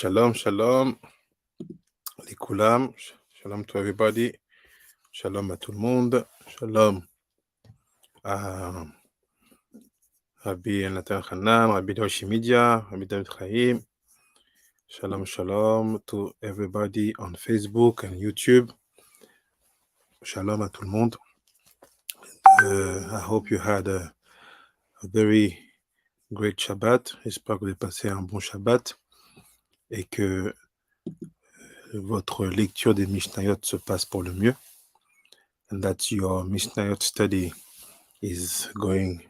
Shalom, shalom, les Koulam, shalom to everybody, shalom à tout le monde, shalom à Rabbi Nathan Hanan, Rabbi Doshi Media, Rabbi David Chaim, shalom, shalom to everybody on Facebook and YouTube, shalom à tout le monde. I hope you had a very great Shabbat. J'espère que vous avez passé un bon Shabbat et que votre lecture des Mishnayot se passe pour le mieux, and that your Mishnayot study is going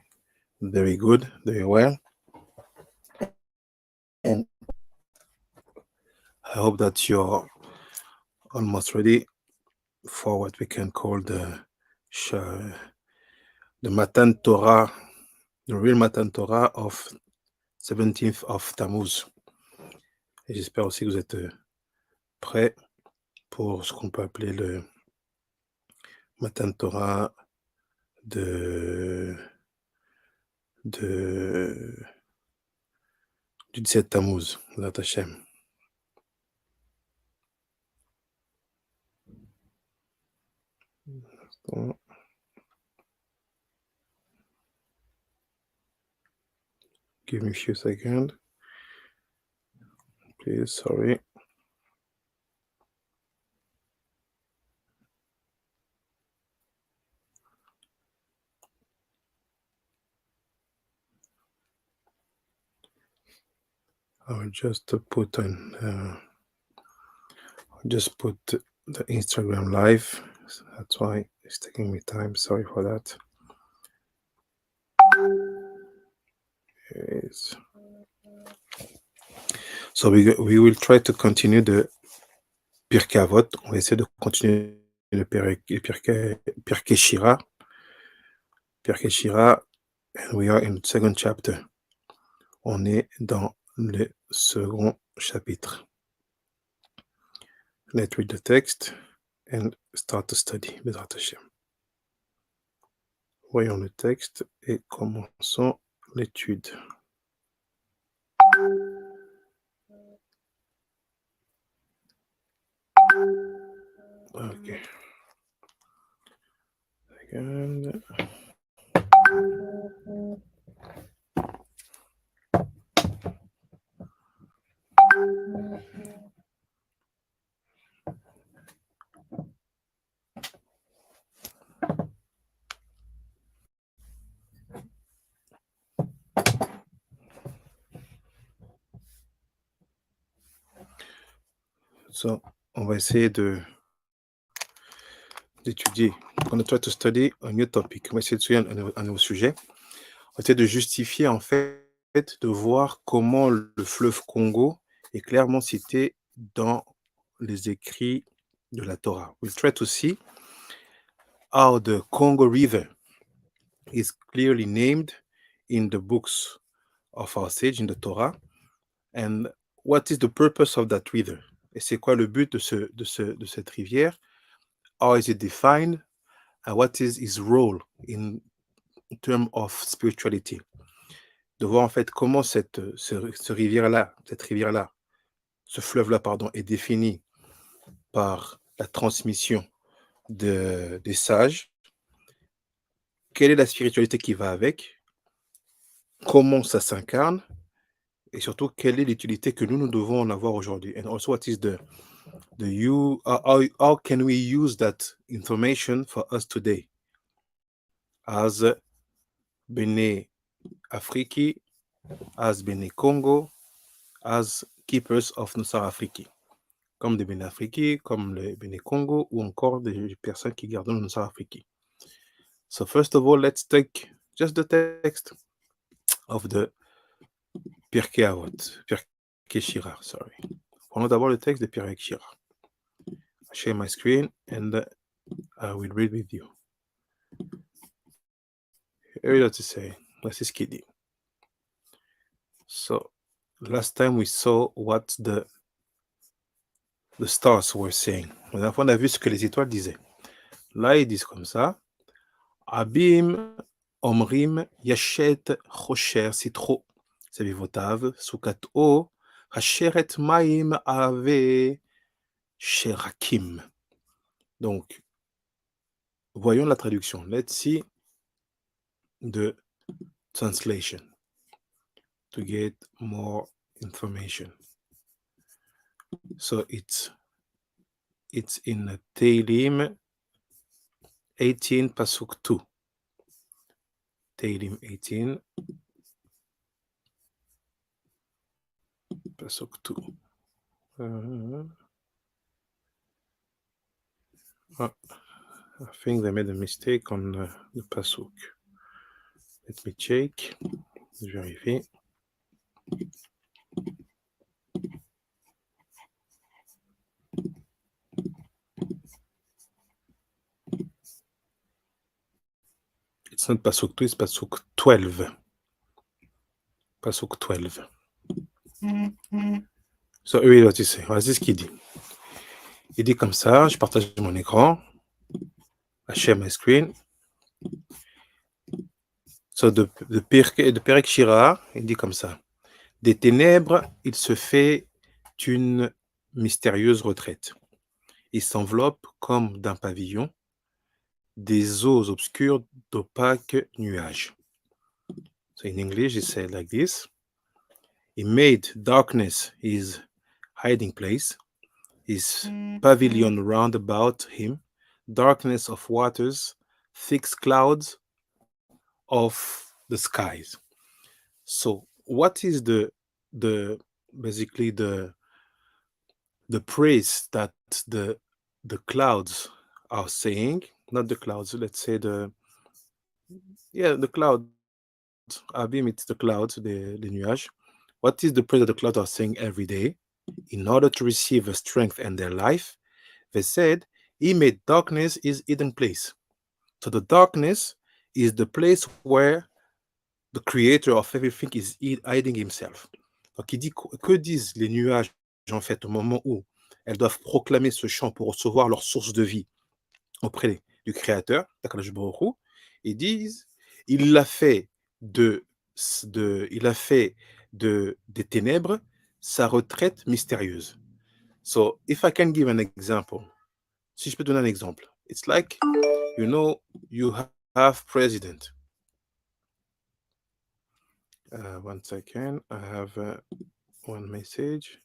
very good, very well. And I hope that you're almost ready for what we can call the Matan Torah, the real Matan Torah of 17th of Tammuz. Et j'espère aussi que vous êtes prêts pour ce qu'on peut appeler le Matan Torah du 17 Tammuz, Zat Hashem. Give me a few seconds. Please, sorry. I will just put the Instagram live. So that's why it's taking me time. Sorry for that. Yes. So we will try to continue the Pirkei Avot. On va essayer de continuer le Perek Shira. Perek Shira, and we are in the second chapter. On est dans le second chapitre. Let's read the text and start to study. Bezrat Hashem. Voyons le texte et commençons l'étude. Okay. Second. So, on va essayer d'étudier. On va try to study a new topic. On va essayer d'étudier un nouveau sujet. On va essayer de justifier, en fait, de voir comment le fleuve Congo est clairement cité dans les écrits de la Torah. We'll try to see how the Congo River is clearly named in the books of our sage, in the Torah, and what is the purpose of that river? Et c'est quoi le but de cette rivière? How is it defined? And what is his role in terms of spirituality? De voir en fait comment cette rivière-là, ce fleuve-là, pardon, est défini par la transmission des sages. Quelle est la spiritualité qui va avec? Comment ça s'incarne? Et surtout, quelle est l'utilité que nous devons en avoir aujourd'hui? And also, what is how can we use that information for us today as Bene Afriki, as Bene Congo, as keepers of Nosar Afriki, comme des Bene Afriki, comme les Bene Congo, ou encore des personnes qui gardent le Nosar Afriki. So first of all, let's take just the text of the Pirkei Avot, Perek Shira, sorry. Prenons d'abord le texte de Perek Shira. I share my screen and I will read with you. Here it to say, this is kidding. So last time we saw what the stars were saying. La dernière fois, on a vu ce que les étoiles disaient. Là, ils disent comme ça. Avim Omrim Yashet Chosher Sitro Savivotav Sukat O Hasheret Maim Ave Sherakim. Donc, voyons la traduction. Let's see the translation to get more information. So it's in Tehillim 18 Pasuk 2. Tehillim 18 Pasuk 2. I think they made a mistake on the Pasuk. Let me check. Vérifie. It's not Pasuk 2, it's Pasuk 12. Pasuk 12. So, oui, tu sais, voici ce qu'il dit. Il dit comme ça, je partage mon écran. I share my screen. So, de Perek Shira, il dit comme ça. Des ténèbres, il se fait une mystérieuse retraite. Il s'enveloppe comme d'un pavillon, des eaux obscures d'opaques nuages. So in English, he said like this. He made darkness his hiding place, his pavilion round about him, darkness of waters, thick clouds of the skies. So what is basically the praise that the clouds are saying? Not the clouds, let's say the clouds. Avim, it's the clouds, the nuage. What is the praise that the clouds are saying every day? In order to receive a strength in their life, they said, He made darkness his hidden place. So the darkness is the place where the creator of everything is hiding himself. Donc il dit, que disent les nuages en fait au moment où elles doivent proclamer ce chant pour recevoir leur source de vie auprès du créateur, ils disent, il a fait des ténèbres sa retraite mystérieuse. So, if I can give an example, si je peux donner un exemple, it's like, you have president. One second, I have one message.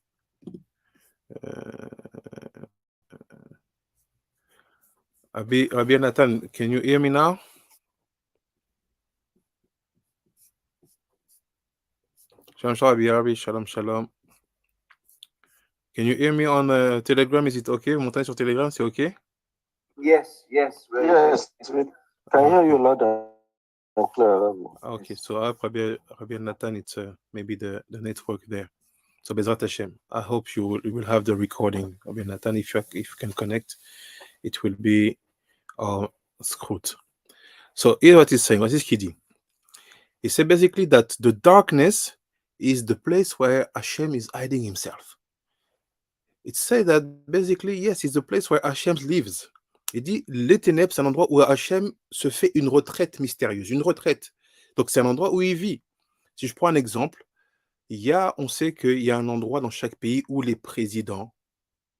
Rabbi Nathan, can you hear me now? Shalom, Rabbi, shalom, shalom. Can you hear me on Telegram? Is it okay? Vous m'entendez sur Telegram, c'est okay? Yes. We can hear you loud and clear, Rabbi. Okay, so Rabbi Nathan, it's maybe the network there. So Bezrat Hashem, I hope you will have the recording. Rabbi Nathan, if you can connect, it will be screwed. So here's what he's saying. What is Kidi? He said basically that the darkness is the place where Hashem is hiding himself. It said that basically, yes, it's the place where Hashem lives. Il dit, les ténèbres, c'est un endroit où Hashem se fait une retraite mystérieuse, une retraite. Donc, c'est un endroit où il vit. Si je prends un exemple, on sait qu'il y a un endroit dans chaque pays où les présidents,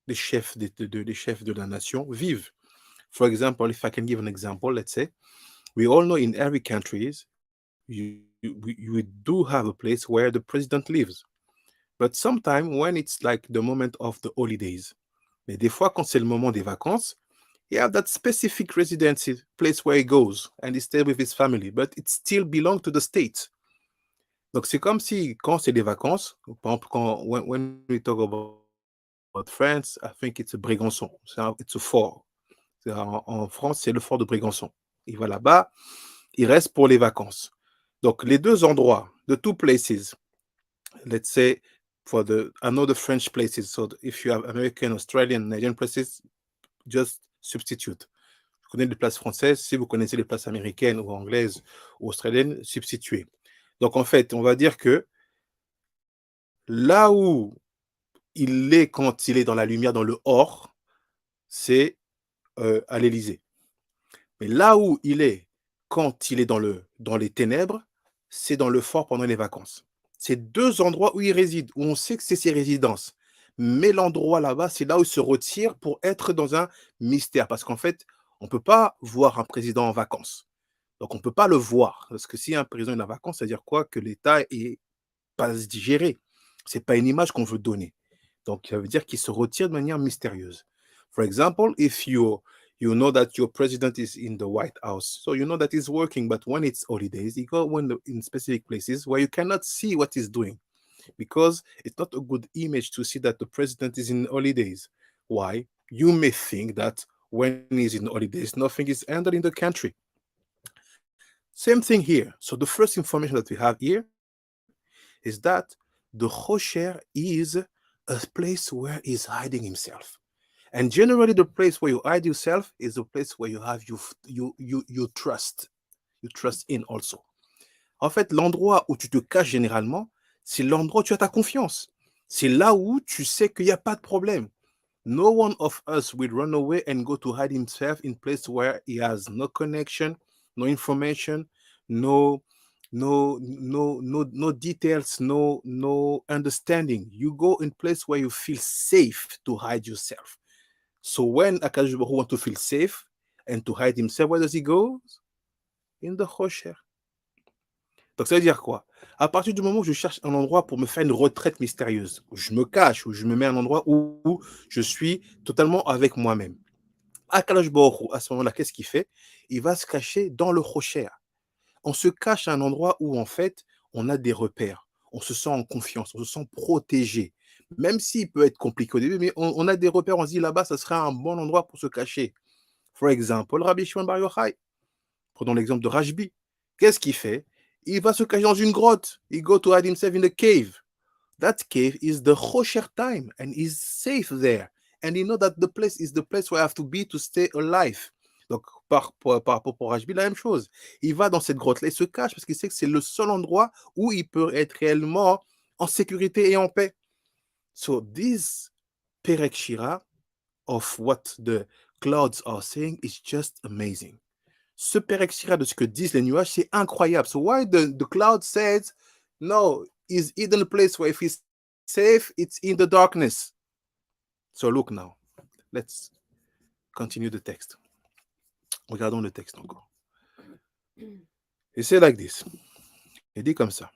les chefs de la nation vivent. For example, if I can give an example, let's say, we all know in every country, you do have a place where the president lives. But sometimes when it's like the moment of the holidays, mais des fois quand c'est le moment des vacances, he have that specific residency place where he goes and he stays with his family, but it still belongs to the state. Donc c'est comme si quand c'est des vacances, par exemple when we talk about France, I think it's a Brégançon, it's a fort. En France, c'est le fort de Brégançon. Il va là-bas, il reste pour les vacances. Donc les deux endroits, the two places, let's say for another French places, so if you have American, Australian, Nigerian places, just substitute. Vous connaissez les places françaises, si vous connaissez les places américaines ou anglaises ou australiennes, substituez. Donc en fait, on va dire que là où il est quand il est dans la lumière, dans le or, c'est à l'Élysée. Mais là où il est quand il est dans les ténèbres, c'est dans le fort pendant les vacances. c'est 2 endroits où il réside, où on sait que c'est ses résidences. Mais l'endroit là-bas, c'est là où il se retire pour être dans un mystère. Parce qu'en fait, on ne peut pas voir un président en vacances. Donc on ne peut pas le voir. Parce que si un président est en vacances, ça veut dire quoi? Que l'État est pas digéré. C'est pas une image qu'on veut donner. Donc ça veut dire qu'il se retire de manière mystérieuse. For example, if you know that your president is in the White House, so you know that he's working, but when it's holidays, he go in specific places where you cannot see what he's doing because it's not a good image to see that the president is in holidays. Why? You may think that when he's in holidays, nothing is handled in the country. Same thing here. So the first information that we have here is that the Rocher is a place where he's hiding himself. And generally, the place where you hide yourself is a place where you have you trust. You trust in also. En fait, l'endroit où tu te caches généralement, c'est l'endroit où tu as ta confiance. C'est là où tu sais qu'il n'y a pas de problème. No one of us will run away and go to hide himself in place where he has no connection, no information, no no details, no understanding. You go in place where you feel safe to hide yourself. So when Akash Baruch want to feel safe and to hide himself, where does he go? In the Chosher. Donc ça veut dire quoi? À partir du moment où je cherche un endroit pour me faire une retraite mystérieuse, où je me cache, où je me mets à un endroit où je suis totalement avec moi-même. Akash Baruch à ce moment-là, qu'est-ce qu'il fait? Il va se cacher dans le Chosher. On se cache à un endroit où, en fait, on a des repères. On se sent en confiance, on se sent protégé. Même s'il peut être compliqué au début, mais on a des repères, on se dit là-bas, ça serait un bon endroit pour se cacher. For example, Rabbi Shimon Bar Yochai. Prenons l'exemple de Rajbi. Qu'est-ce qu'il fait? Il va se cacher dans une grotte. He go to hide himself in a cave. That cave is the Chosher time and he's safe there. And he know that the place is the place where I have to be to stay alive. Donc, par rapport pour Rajbi, la même chose. Il va dans cette grotte-là, il se cache parce qu'il sait que c'est le seul endroit où il peut être réellement en sécurité et en paix. So, this Perek Shira of what the clouds are saying is just amazing. Ce Perek Shira de ce que disent les nuages, c'est incroyable. So, why the cloud says, no, is hidden a place where if he's safe, it's in the darkness. So, look now. Let's continue the text. Regardons le texte encore. Et c'est like this. Il dit comme ça.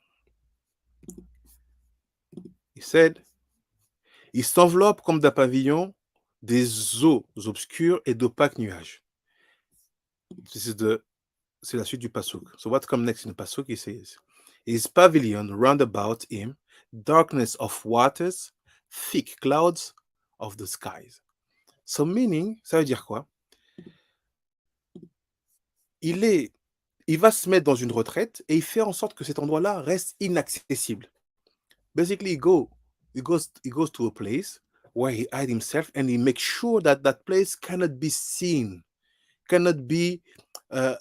Il said, il s'enveloppe comme d'un pavillon des eaux obscures et d'opaques nuages. C'est la suite du pasuk. So what comes next in the pasuk? He says, his pavilion round about him, darkness of waters, thick clouds of the skies. So meaning, ça veut dire quoi? Il va se mettre dans une retraite et il fait en sorte que cet endroit-là reste inaccessible. Basically, he goes to a place where he hides himself and he makes sure that that place cannot be seen, cannot be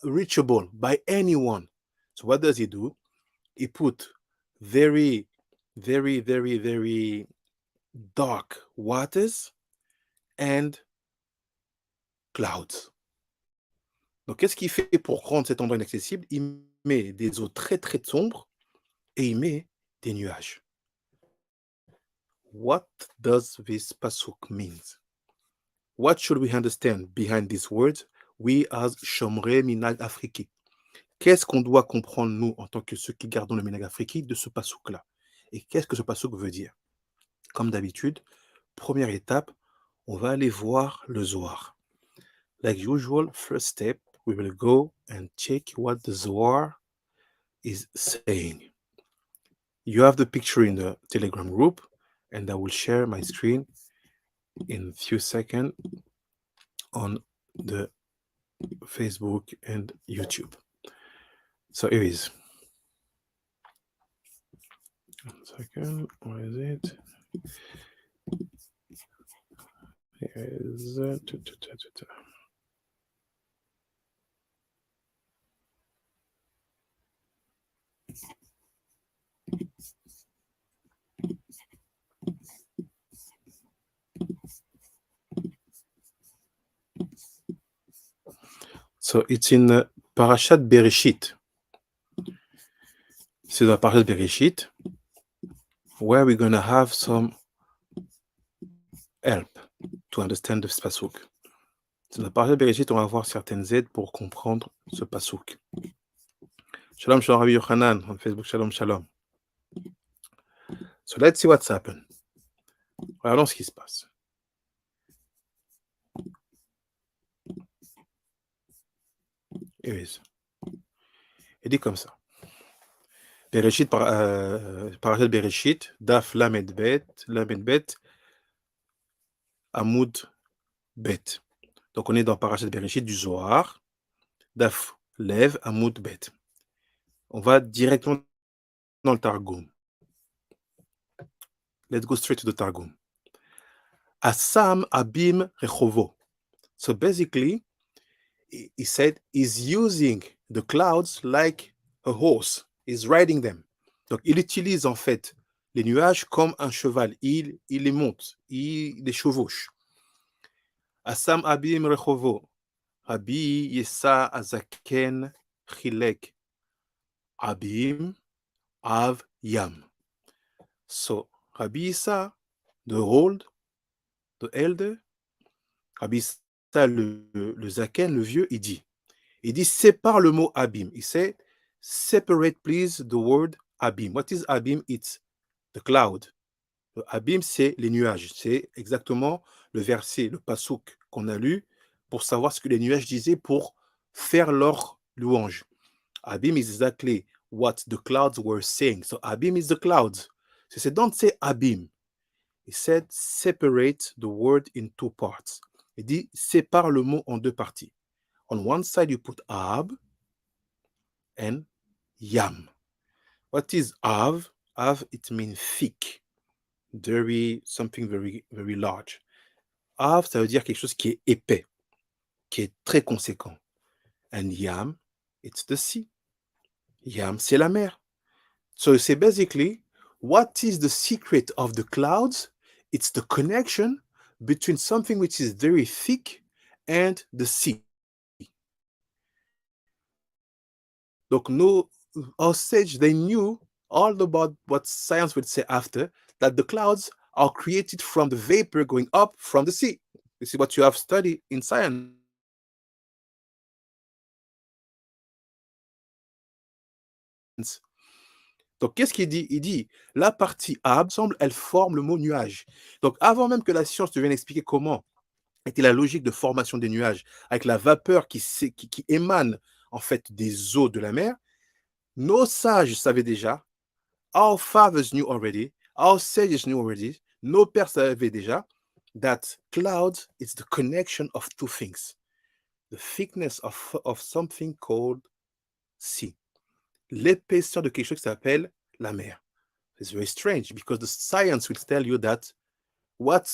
reachable by anyone. So what does he do? He put very, very, very, very dark waters and clouds. Donc, qu'est-ce qu'il fait pour rendre cet endroit inaccessible? Il met des eaux très, très sombres et il met des nuages. What does this pasuk mean? What should we understand behind these words? We as Shomrei Minag Afriki. Qu'est-ce qu'on doit comprendre, nous, en tant que ceux qui gardons le Minag Afriki, de ce pasuk-là? Et qu'est-ce que ce pasuk veut dire? Comme d'habitude, première étape, on va aller voir le Zohar. Like usual, first step, we will go and check what the Zohar is saying. You have the picture in the Telegram group, and I will share my screen in a few seconds on the Facebook and YouTube. So here is. 1 second, where is it? Here is So it's in Parashat Bereshit. C'est dans Parashat Bereshit. where we're going to have some help to understand this pasuk. Dans la parasha de Bereshit, on va voir certaines aides pour comprendre ce pasuk. Shalom, shalom, Rabbi Yochanan on Facebook, shalom, shalom. So let's see what's happened. Regardons ce qui se passe. Il dit comme ça. Bereshit, parasha de Bereshit, Daf Lamed Bet, Amoud Bet. Donc on est dans parasha de Bereshit du Zohar, Daf Lev, Amoud Bet. On va directement dans le Targum. Let's go straight to the Targum. Asam Abim Rechovo. So basically, he said he's using the clouds like a horse. He's riding them. Donc, il utilise en fait les nuages comme un cheval. Il les monte, il les chevauche. Asam Abim Rechovo. Rabbi Yesa Azaken Chilek. Abim Av Yam. So, Rabbi Yesa, the old, the elder, Rabbi Yesa, le Zaken, le vieux, il dit sépare le mot Abim. Il said, separate please the word Abim. What is Abim? It's the cloud. Le Abim, c'est les nuages. C'est exactement le verset, le pasuk qu'on a lu pour savoir ce que les nuages disaient pour faire leur louange. Abim is exactly what the clouds were saying. So Abim is the clouds. So he said, don't say Abim. He said, separate the word in two parts. Il dit, sépare le mot en deux parties. On one side, you put Ab and Yam. What is Av? Av, it means thick. Something very, very large. Av, ça veut dire quelque chose qui est épais, qui est très conséquent. And Yam, it's the sea. Yam, c'est la mer. So c'est basically, what is the secret of the clouds? It's the connection between something which is very thick and the sea. Donc, our sage, they knew all about what science would say after, that the clouds are created from the vapor going up from the sea. This is what you have studied in science. Donc, qu'est-ce qu'il dit? Il dit, la partie Ab, elle forme le mot nuage. Donc, avant même que la science te vienne expliquer comment était la logique de formation des nuages, avec la vapeur qui émane en fait des eaux de la mer, nos sages savaient déjà, our fathers knew already, our sages knew already, nos pères savaient déjà, that clouds is the connection of two things. The thickness of something called sea. L'épaisseur de quelque chose qui s'appelle la mer. It's very strange because the science will tell you that what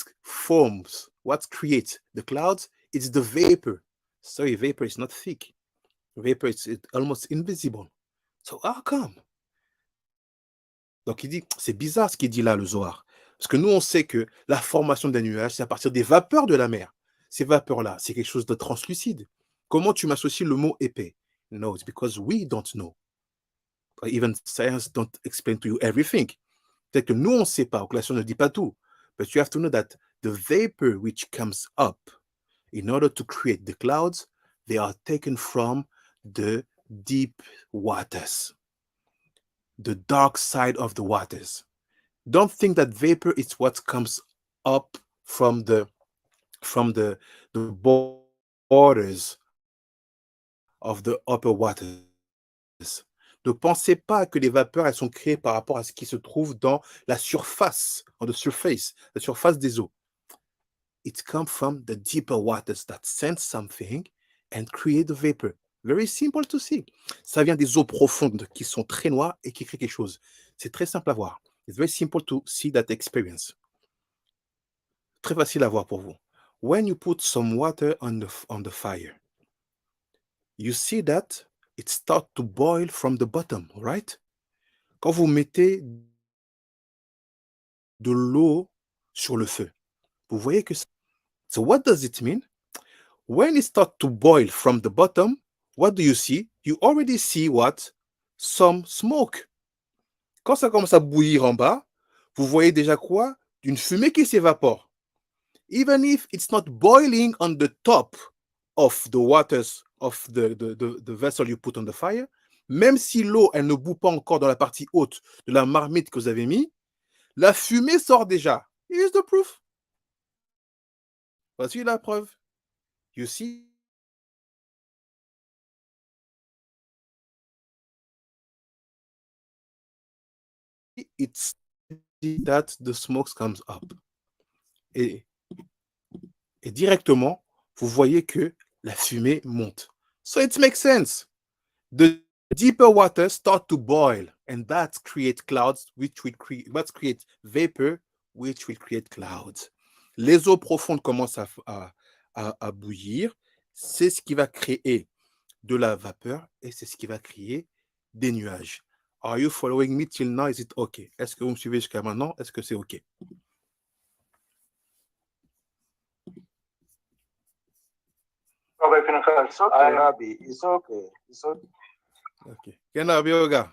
creates the clouds is the vapor. Sorry, vapor is not thick. Vapor is almost invisible. So how come? Donc il dit, c'est bizarre ce qu'il dit là, le Zohar. Parce que nous, on sait que la formation d'un nuage, c'est à partir des vapeurs de la mer. Ces vapeurs-là, c'est quelque chose de translucide. Comment tu m'associes le mot épais? No, it's because we don't know. Even science don't explain to you everything. Peut-être que nous, on ne sait pas, ou que la science ne dit pas tout. But you have to know that the vapor which comes up in order to create the clouds, they are taken from the deep waters, the dark side of the waters. Don't think that vapor is what comes up from the borders of the upper waters. Ne pensez pas que les vapeurs, elles sont créées par rapport à ce qui se trouve dans la surface, on the surface, la surface des eaux. It comes from the deeper waters that sense something and create the vapor. Very simple to see. Ça vient des eaux profondes qui sont très noires et qui créent quelque chose. C'est très simple à voir. It's very simple to see that experience. Très facile à voir pour vous. When you put some water on the fire, you see that it starts to boil from the bottom, right? Quand vous mettez de l'eau sur le feu, vous voyez que ça. So what does it mean? When it starts to boil from the bottom, what do you see? You already see what? Some smoke. Quand ça commence à bouillir en bas, vous voyez déjà quoi? Une fumée qui s'évapore. Even if it's not boiling on the top of the waters of the vessel you put on the fire, même si l'eau, elle ne bout pas encore dans la partie haute de la marmite que vous avez mis, la fumée sort déjà. Here's the proof. Voici la preuve. You see, it's that the smoke comes up. Et directement, vous voyez que la fumée monte. So it makes sense. The deeper water start to boil, and that creates clouds, which will create vapor, which will create clouds. Les eaux profondes commencent à bouillir. C'est ce qui va créer de la vapeur et c'est ce qui va créer des nuages. Are you following me till now? Is it okay? Est-ce que vous me suivez jusqu'à maintenant? Est-ce que c'est OK? It's okay, Rabbi. It's okay. It's okay. OK. Kena Bioga.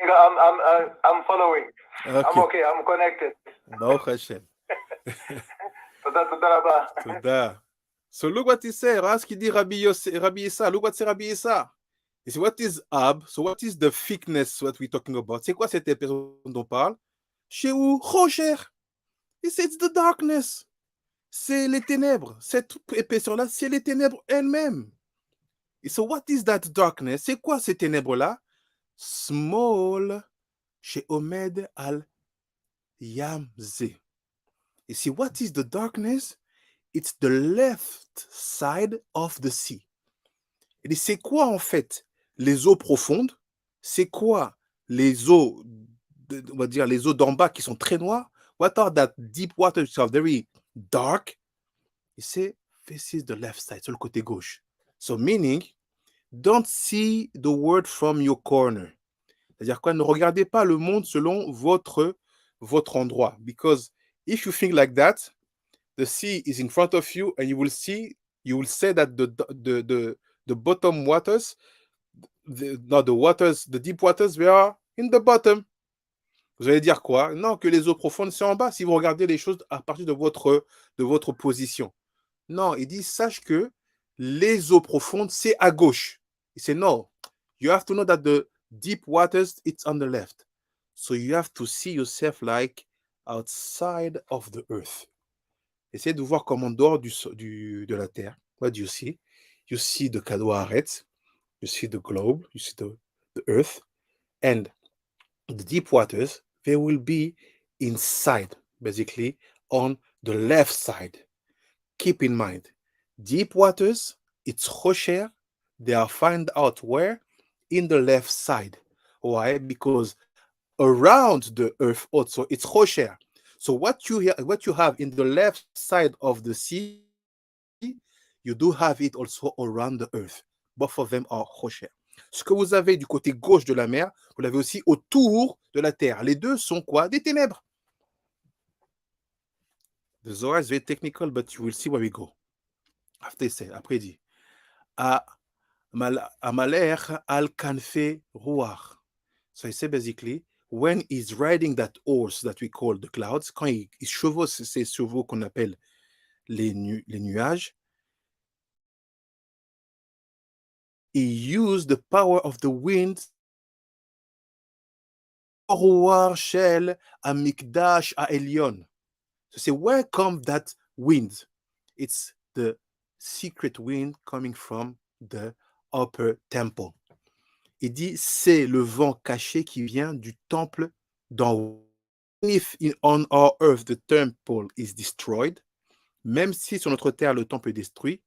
I'm following. OK. I'm okay. I'm connected. Baruch Hashem. Toda. Toda. So look what he said. Ask qu'il dit Rabbi Issa. Look what c'est Rabbi Issa. He said, what is Ab? So what is the thickness what we're talking about? C'est quoi cette épaisseur dont on parle? Chez où? Rocher. He said, it's the darkness. C'est les ténèbres. Cette épaisseur-là, c'est les ténèbres elles-mêmes. So what is that darkness? C'est quoi ces ténèbres-là? Small chez Omed al Yamze. You see, what is the darkness? It's the left side of the sea. Et c'est quoi en fait les eaux profondes? C'est quoi les eaux, on va dire les eaux d'en bas qui sont très noires? What are that deep waters which are very dark? You say, this is the left side, sur le côté gauche. So meaning, don't see the world from your corner. C'est-à-dire quoi? Ne regardez pas le monde selon votre endroit. Because if you think like that, the sea is in front of you and you will say that the bottom waters, the deep waters, they are in the bottom. Vous allez dire quoi? Non, que les eaux profondes, c'est en bas, si vous regardez les choses à partir de votre position. Non, il dit, sache que les eaux profondes, c'est à gauche. Il dit, no, you have to know that the deep waters, it's on the left. So you have to see yourself like outside of the earth. Essayez de voir comme en dehors de la terre. What do you see? You see the Kadwaret, you see the globe, you see the earth, and the deep waters, they will be inside, basically, on the left side. Keep in mind, deep waters, it's Rocher, they are found out where? In the left side. Why? Because around the earth also, it's Rocher. So what you have in the left side of the sea, you do have it also around the earth. Both of them are Rocher. Ce que vous avez du côté gauche de la mer, vous l'avez aussi autour de la terre. Les deux sont quoi? Des ténèbres. The Zohar is very technical, but you will see where we go. Après il dit, Amaler al-Kanfe Ruach. So he said basically, when he's riding that horse that we call the clouds, quand il chevauche ces chevaux qu'on appelle les nuages, he used the power of the wind. Ruach shel amikdash ha'elyon. So say, where comes that wind? It's the secret wind coming from the upper temple. Il dit, c'est le vent caché qui vient du temple d'en haut. If on our earth the temple is destroyed, même si sur notre terre le temple est détruit,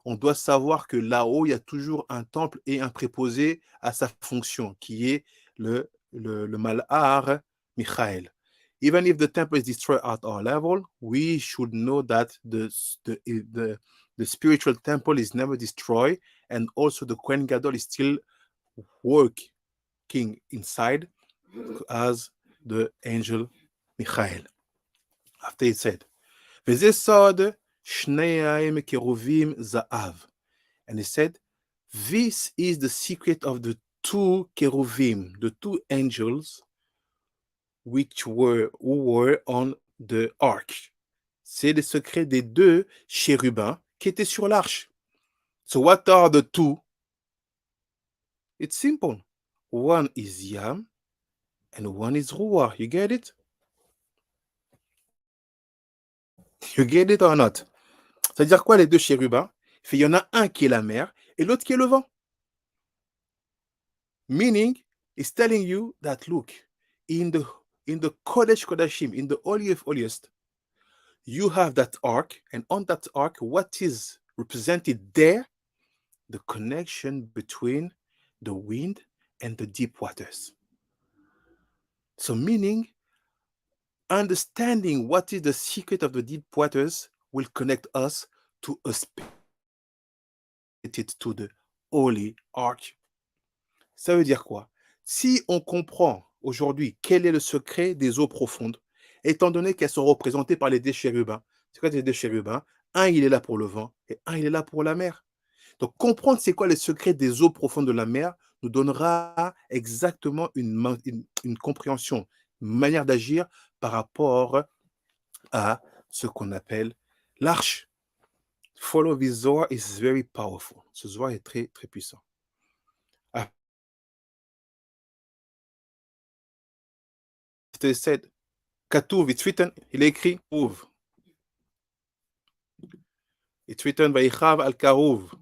on doit savoir que là-haut, il y a toujours un temple et un préposé à sa fonction, qui est le Mal'ar Michael. Even if the temple is destroyed at our level, we should know that the spiritual temple is never destroyed, and also the Kohen Gadol is still working inside as the angel Michael. After it said, וזה סוד שניהם kerovim za'av. And he said, this is the secret of the two cherubim, the two angels who were on the ark. C'est le secret des deux chérubins qui étaient sur l'arche. So what are the two? It's simple. One is Yam and one is Ruach. You get it? You get it or not? C'est-à-dire quoi les deux chérubins? Il y en a un qui est la mer et l'autre qui est le vent. Meaning, it's telling you that look, in the Kodesh Kodashim, in the Holy of Holiest, you have that ark, and on that ark, what is represented there? The connection between the wind and the deep waters. So meaning, understanding what is the secret of the deep waters will connect us to to the Holy Ark. Ça veut dire quoi? Si on comprend aujourd'hui quel est le secret des eaux profondes, étant donné qu'elles sont représentées par les deux chérubins, c'est quoi les deux chérubins? Un, il est là pour le vent et un, il est là pour la mer. Donc, comprendre c'est quoi les secrets des eaux profondes de la mer nous donnera exactement une compréhension, une manière d'agir par rapport à ce qu'on appelle l'arche. Follow this Zohar is very powerful. Ce Zohar est très, très puissant. After said, Katuv, it's written, il est écrit, Karuv. It's written, Vayichav al Karuv.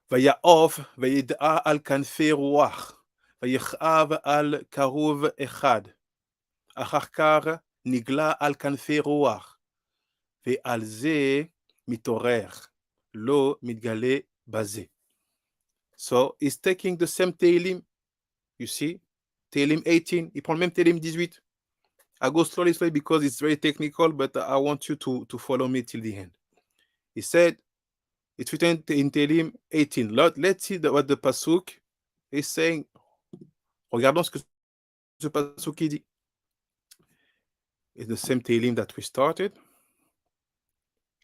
Vayaof, Vayid'a al Kanfei Ruach. Vayichav al Karuv Echad. Achar nigla al Kanfei Ruach. Ve'al ze mitorer. Lo mitgale baze. So, he's taking the same Tehillim. You see? Tehillim 18. Il prend le même Tehillim 18. I go slowly because it's very technical, but I want you to follow me till the end. He said, it's written in Tehillim 18. Let's see what the Pasuk is saying. Regardons ce que ce Pasuk dit. It's the same Tehillim that we started.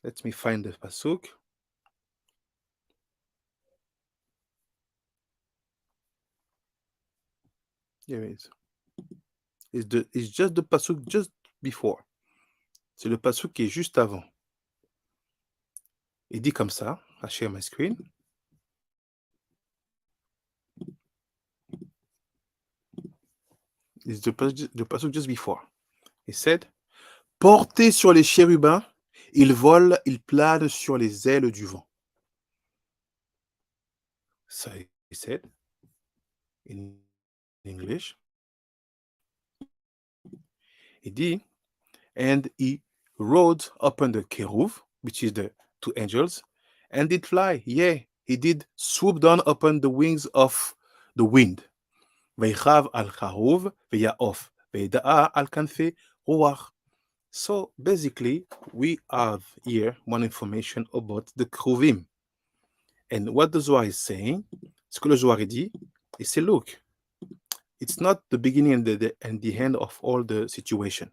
Let me find the Pasuk. Here it is. It's just the Pasuk just before. C'est le Pasuk qui est juste avant. Il dit comme ça. I share my screen. It's the Pasuk just before. He said, portés sur les chérubins, ils volent, ils planent sur les ailes du vent. So he said in English. He dit, and he rode upon the keruv, which is the two angels, and did fly. Yeah, he did swoop down upon the wings of the wind. Veichav al charuv veyaof veida'a al kanfei ruach. So basically, we have here one information about the keruvim. And what the Zohar is saying, ce que le Zohar dit, il say, look, it's not the beginning and the end of all the situation.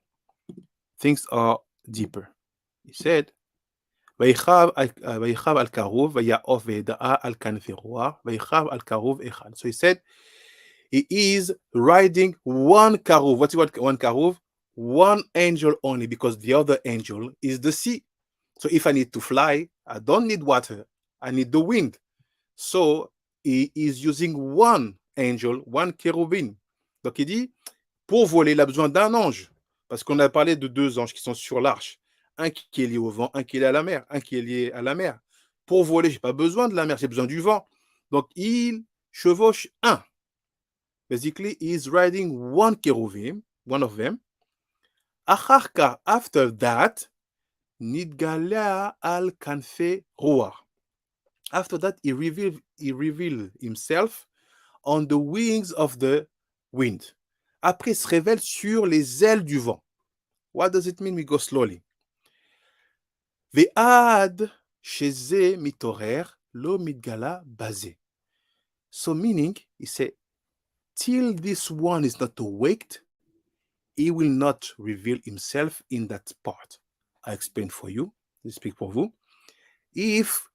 Things are deeper. He said, Vayichav al karuv vayaof veida'a al kanfei ruach vayichav al karuv echad. So he said, he is riding one karuv. What's one karuv? One angel only, because the other angel is the sea. So if I need to fly, I don't need water. I need the wind. So he is using one angel, one cherubim. Donc il dit, pour voler, il a besoin d'un ange. Parce qu'on a parlé de deux anges qui sont sur l'arche. Un qui est lié au vent, un qui est lié à la mer, un qui est lié à la mer. Pour voler, je n'ai pas besoin de la mer, j'ai besoin du vent. Donc il chevauche un. Basically, he is riding one cherubim, one of them. After that, nidgalea al kanfei ruach. After that, he revealed himself on the wings of the wind. Après, il se révèle sur les ailes du vent. What does it mean? We go slowly. Ve'ad sheze mitorer lo mitgala baze. So meaning, he said, till this one is not awaked, he will not reveal himself in that part. I explain for you. I speak pour vous. If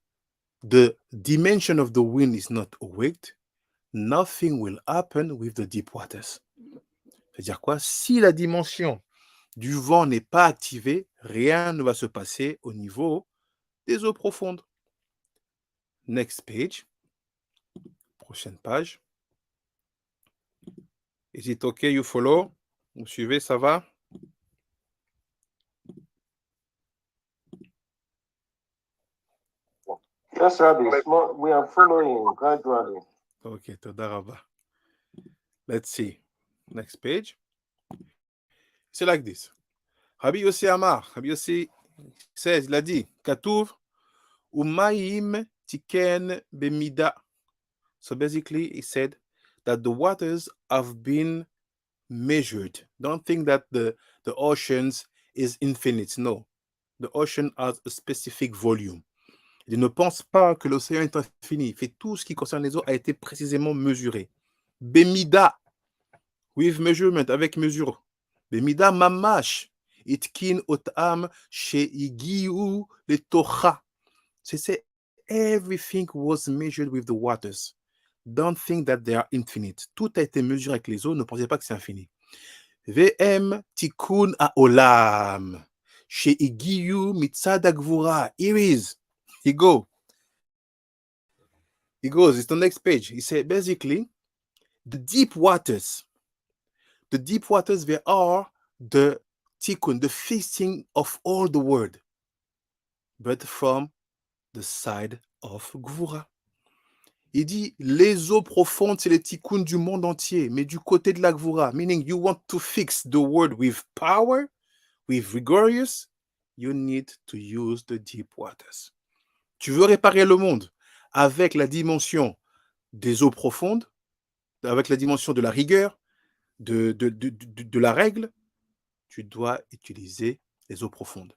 the dimension of the wind is not awaked, nothing will happen with the deep waters. C'est-à-dire quoi? Si la dimension du vent n'est pas activée, rien ne va se passer au niveau des eaux profondes. Next page. Prochaine page. Is it okay, you follow? Vous suivez, ça va? Yes, Rabbi. We are following gradually. Okay, toda rabba. Let's see. Next page. C'est like this. Rabbi Yossi Amar. Rabbi Yossi says, il a dit, Katuv, Umayim tiken bemida. So basically, he said that the waters have been measured. Don't think that the oceans is infinite. No. The ocean has a specific volume. Il ne pense pas que l'océan est infini. Il fait tout ce qui concerne les eaux a été précisément mesuré. Bemida, with measurement, avec mesure. Bemida mamash, itkin otam sheigiu letocha. C'est everything was measured with the waters. Don't think that they are infinite. Tout a été mesuré avec les eaux. Ne pensez pas que c'est infini. VM tikkun haolam sheigiu mitzad hagvura. Here is. He goes, it's the next page. He said, basically, the deep waters, they are the tikkun, the fixing of all the world, but from the side of Gvura. Il dit, les eaux profondes, c'est les tikkun du monde entier, mais du côté de la Gvura, meaning you want to fix the world with power, with rigorous, you need to use the deep waters. Tu veux réparer le monde avec la dimension des eaux profondes, avec la dimension de la rigueur, de la règle, tu dois utiliser les eaux profondes.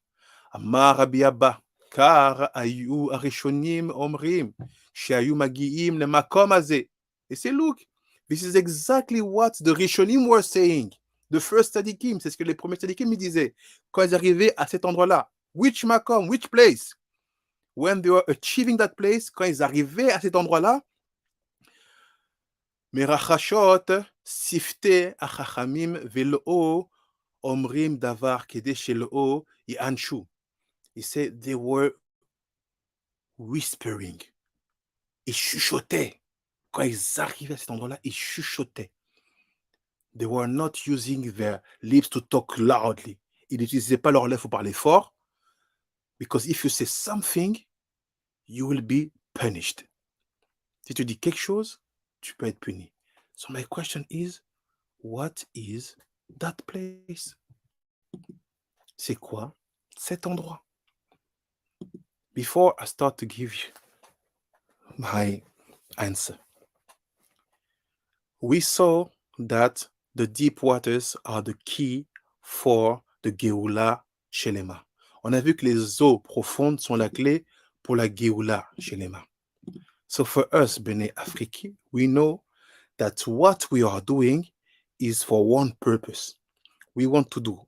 Amar Rabbi Abba, car ayu arishonim omrim, sheayu magiim lemakom hazeh. Et c'est look, this is exactly what the Rishonim were saying. The first tzadikim, c'est ce que les premiers tzadikim disaient. Quand ils arrivaient à cet endroit-là, which makom, which place? When they were achieving that place, quand ils arrivaient à cet endroit-là, Merachashot sifte achachamim velo omrim davar kede shelo yanshu. He said they were whispering. Ils chuchotaient. Quand ils arrivaient à cet endroit-là, ils chuchotaient. They were not using their lips to talk loudly. Ils n'utilisaient pas leurs lèvres pour parler fort. Because if you say something, you will be punished. Si tu dis quelque chose, tu peux être puni. So my question is, what is that place? C'est quoi cet endroit? Before I start to give you my answer, we saw that the deep waters are the key for the Geoula Shelema. On a vu que les eaux profondes sont la clé pour la Geoula Shelema. So for us, Bene Afriki, we know that what we are doing is for one purpose. We want to do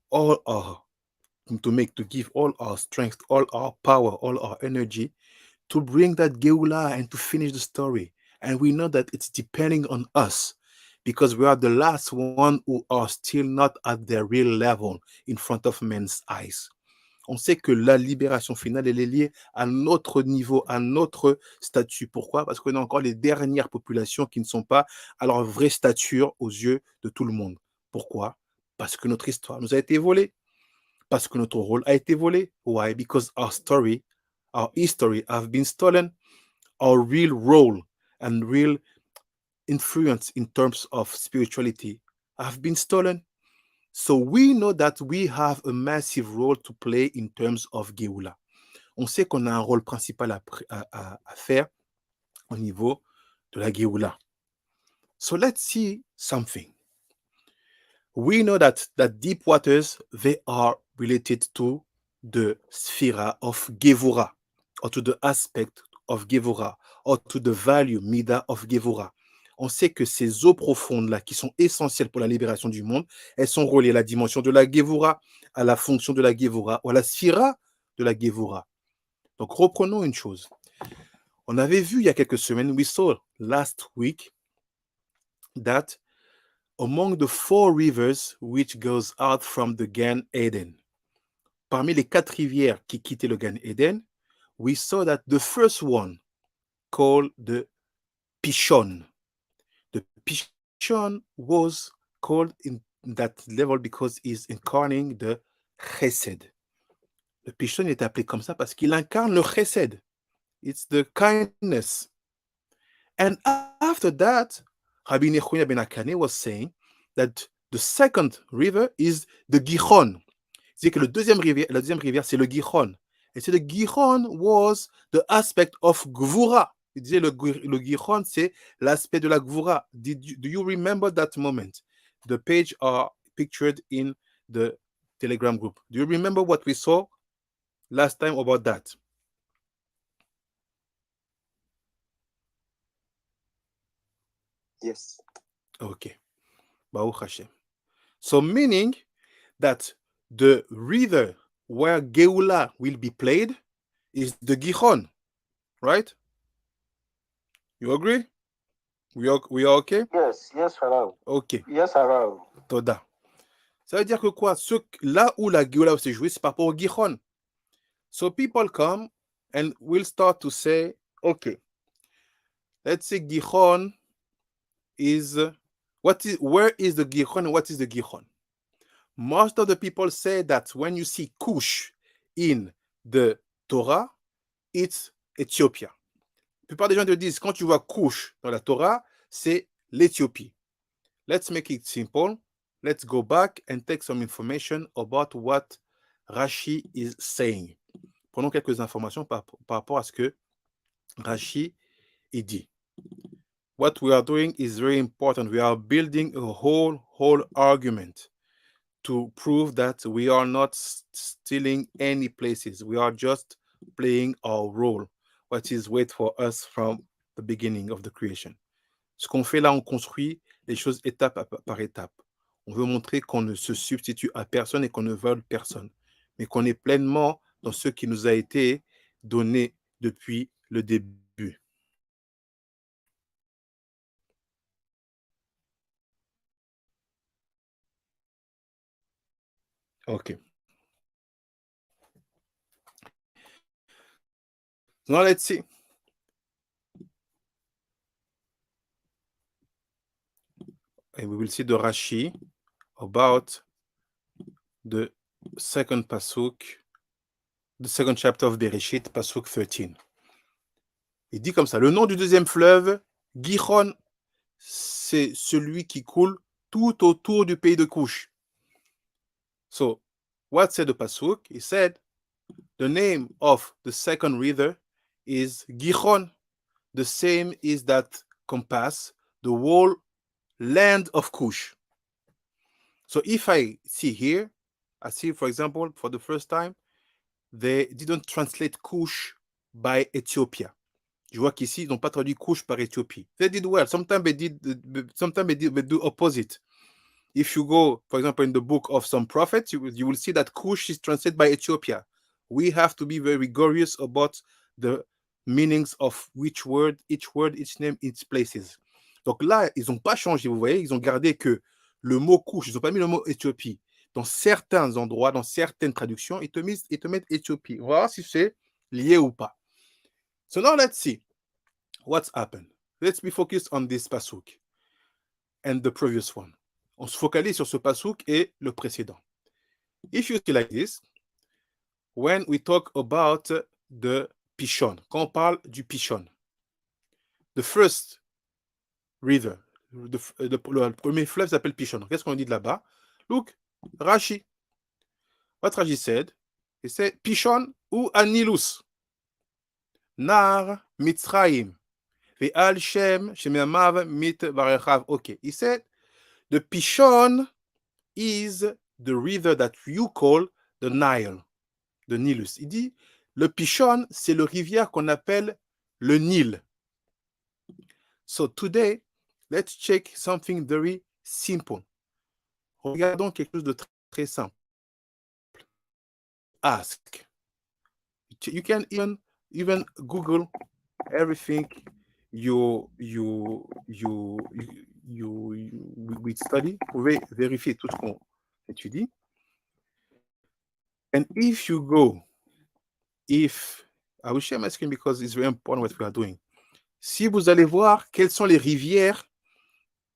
to give all our strength, all our power, all our energy to bring that Geula and to finish the story. And we know that it's depending on us because we are the last one who are still not at their real level in front of men's eyes. On sait que la libération finale, elle est liée à notre niveau, à notre statut. Pourquoi? Parce qu'on a encore les dernières populations qui ne sont pas à leur vraie stature aux yeux de tout le monde. Pourquoi? Parce que notre histoire nous a été volée. Parce que notre rôle a été volé. Why? Because our history have been stolen. Our real role and real influence in terms of spirituality have been stolen. So we know that we have a massive role to play in terms of Geoula. On sait qu'on a un rôle principal à faire au niveau de la Geoula. So let's see something. We know that deep waters, they are related to the sphera of Gevura, or to the aspect of Gevura, or to the value, Mida of Gevura. On sait que ces eaux profondes-là, qui sont essentielles pour la libération du monde, elles sont reliées à la dimension de la Gevura, à la fonction de la Gevura, ou à la sphira de la Gevura. Donc, reprenons une chose. On avait vu il y a quelques semaines, we saw last week, that among the 4 rivers which goes out from the Gan Eden, parmi les 4 rivières qui quittaient le Gan Eden, we saw that the first one, called the Pishon. The Pishon was called in that level because he's incarning the Chesed. Le Pishon est appelé comme ça parce qu'il incarne le Chesed. It's the kindness. And after that, Rabbi Nechunya ben Akane was saying that the second river is the Gihon. C'est que la deuxième rivière, c'est le Gihon. Et c'est le Gihon was the aspect of Gvura. Il disait le Gihon, c'est l'aspect de la Gvura. Do you remember that moment? The page are pictured in the Telegram group. Do you remember what we saw last time about that? Yes. Okay. Baruch Hashem. So meaning that the river where Geula will be played is the Gihon, right? You agree? We are okay? Yes, Pharaoh. Ok. Yes, Pharaoh. Toda. Ça veut dire que quoi? Là où la Geula va se jouer, c'est par rapport au Gihon. So people come and will start to say, okay, let's say Gihon is, where is the Gihon and what is the Gihon? Most of the people say that when you see Cush in the Torah, it's Ethiopia. La plupart des gens te disent, quand tu vois Cush dans la Torah, c'est l'Éthiopie. Let's make it simple. Let's go back and take some information about what Rashi is saying. Prenons quelques informations par rapport à ce que Rashi dit. What we are doing is very important. We are building a whole argument to prove that we are not stealing any places. We are just playing our role, what is wait for us from the beginning of the creation. Ce qu'on fait là, on construit les choses étape par étape. On veut montrer qu'on ne se substitue à personne et qu'on ne vole personne, mais qu'on est pleinement dans ce qui nous a été donné depuis le début. OK. Now let's see. And we will see the Rashi about the second pasuk, the second chapter of Bereshit, pasuk 13. Il dit comme ça, le nom du deuxième fleuve, Gihon, c'est celui qui coule tout autour du pays de Cush. So, what said the pasuk? He said, the name of the second river is Gihon. The same is that compass the whole land of Cush. So if I see here, I see, for example, for the first time, they didn't translate Cush by Ethiopia. Je vois qu'ici, ils n'ont pas traduit Cush par Éthiopie. They did well. Sometimes they do opposite. If you go, for example, in the book of some prophets, you will see that Cush is translated by Ethiopia. We have to be very rigorous about the meanings of each word, each name, each places. Donc là, ils n'ont pas changé, vous voyez, ils ont gardé que le mot Cush, ils n'ont pas mis le mot Éthiopie. Dans certains endroits, dans certaines traductions, ils te mettent Éthiopie. On va voir si c'est lié ou pas. So now let's see what's happened. Let's be focused on this pasuk and the previous one. On se focalise sur ce pasuk et le précédent. If you see like this, when we talk about the Pishon, quand on parle du Pishon, the first river, le premier fleuve s'appelle Pishon. Qu'est-ce qu'on dit de là-bas? Look, Rashi. What Rashi said? He said, Pishon ou Anilus, Nar Mitzrayim, Ve'al Shem Shemamav Mit Barechav. Okay, he said, the Pishon is the river that you call the Nile, the Nilus. Il dit, le Pishon, c'est le rivière qu'on appelle le Nil. So today, let's check something very simple. Regardons quelque chose de très simple. Ask. You can even Google everything you we study, vous pouvez vérifier tout ce qu'on étudie. And if you go, if I will share my screen because it's very important what we are doing. Si vous allez voir quelles sont les rivières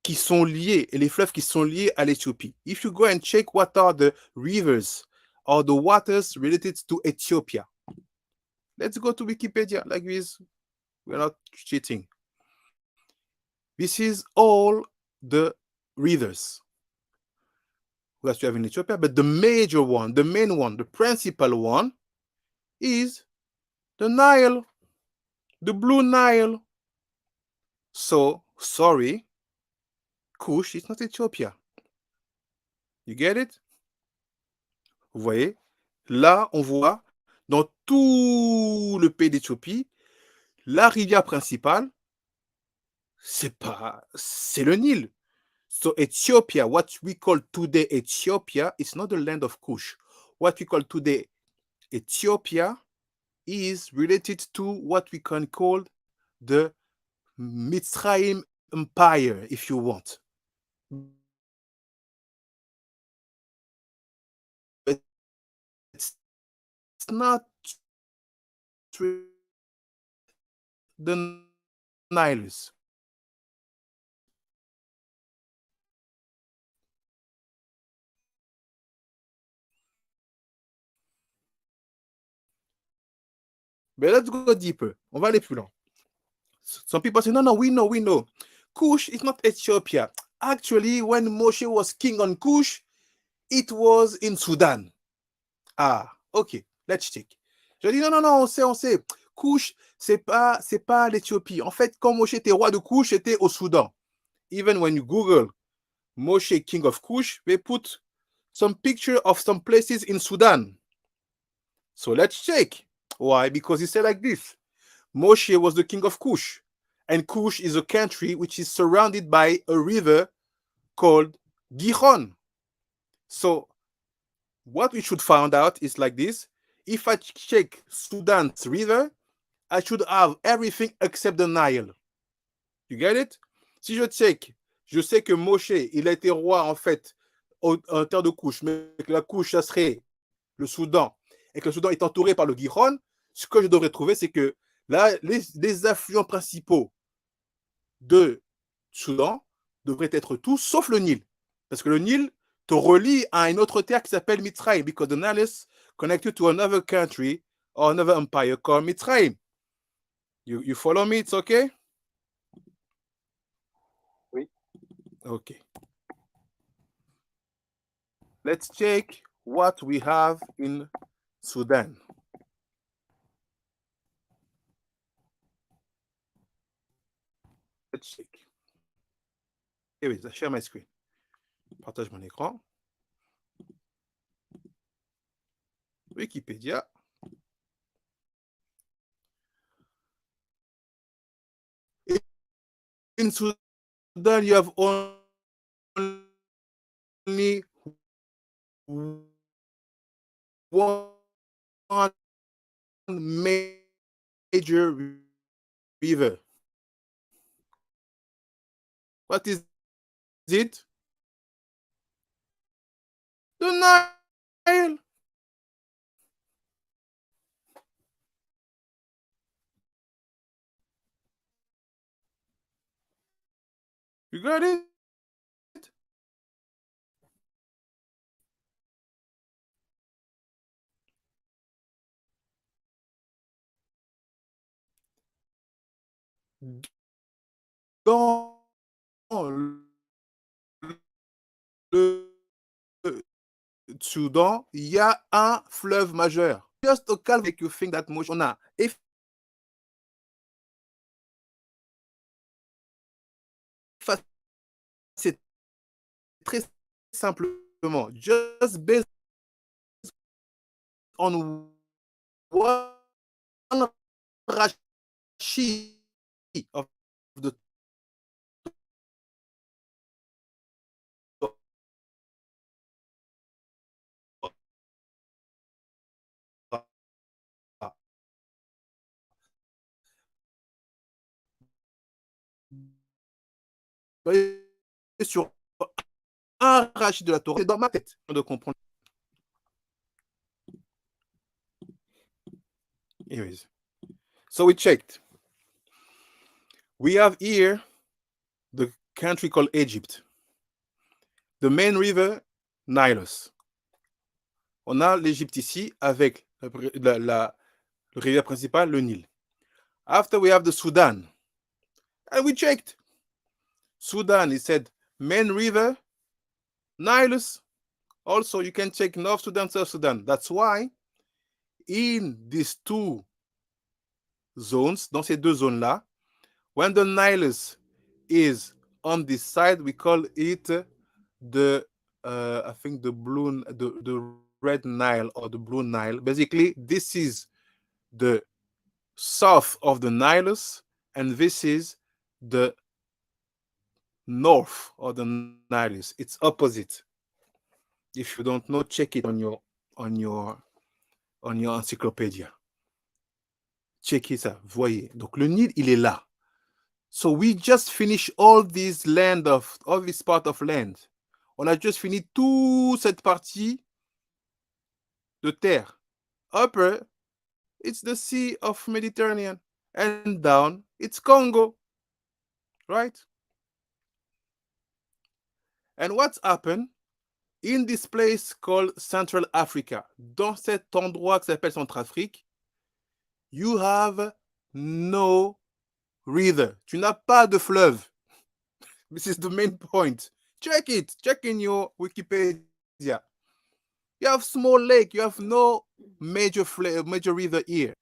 qui sont liées et les fleuves qui sont liés à l'Éthiopie. If you go and check what are the rivers or the waters related to Ethiopia. Let's go to Wikipedia like this. We're not cheating. This is all the rivers that you have in Ethiopia, but the major one, the main one, the principal one is the Nile, the Blue Nile. So, sorry, Kush is not Ethiopia. You get it? Vous voyez? Là, on voit dans tout le pays d'Éthiopie, la rivière principale, c'est le Nil. So Ethiopia, what we call today Ethiopia, is not the land of Kush. What we call today Ethiopia is related to what we can call the Mitzrayim Empire, if you want. But it's not the Nilus. But let's go deeper. On va aller plus loin. Some people say, no, we know. Kush is not Ethiopia. Actually, when Moshe was king on Kush, it was in Sudan. Ah, ok, let's check. Je dis, non, on sait. Kush, c'est pas l'Éthiopie. En fait, quand Moshe était roi de Kush, c'était au Soudan. Even when you Google Moshe, king of Kush, they put some picture of some places in Sudan. So let's check. Why? Because he said like this. Moshe was the king of Kush. And Kush is a country which is surrounded by a river called Gihon. So what we should find out is like this. If I check Sudan's river, I should have everything except the Nile. You get it? Si je check, je sais que Moshe, il a été roi en fait en terre de Kush, mais que la Kush, ça serait le Soudan, et que le Soudan est entouré par le Gihon, ce que je devrais trouver, c'est que là, les affluents principaux de Soudan devraient être tous sauf le Nil. Parce que le Nil te relie à une autre terre qui s'appelle Mitzrayim, because the Nile is connected to another country or another empire called Mitzrayim. You follow me? It's okay? Oui. Okay. Let's check what we have in Sudan. Let's check. Here it is. I share my screen. Partage mon écran. Wikipédia. In Sudan, you have only one major river. What is it? The Nile. You got it? Dans le Soudan, il y a un fleuve majeur. Just a calm make you think that much. On a c'est très simplement just based on one rashi of the sur un rachis de la Torah, c'est dans ma tête de comprendre. Anyways, so we checked. We have here the country called Egypt. The main river, Nilus. On a l'Égypte ici avec la rivière principale, le Nil. After we have the Sudan. And we checked. Sudan, he said, main river, Nilus. Also, you can check North Sudan, South Sudan. That's why, in these two zones, dans ces deux zones-là, when the Nilus is on this side, we call it the, I think the red Nile or the blue Nile. Basically, this is the south of the Nilus, and this is the north of the Nilus. It's opposite. If you don't know, check it on your encyclopédia. Checkez ça, voyez. Donc le Nil, il est là. So we just finished all this part of land. On a just fini toute cette partie de terre. Upper, it's the Sea of Mediterranean. And down, it's Congo. Right? And what's happened in this place called Central Africa? Dans cet endroit qui s'appelle Centrafrique, you have no river. Tu n'as pas de fleuve. This is the main point. Check it. Check in your Wikipedia. You have small lake. You have no major river here.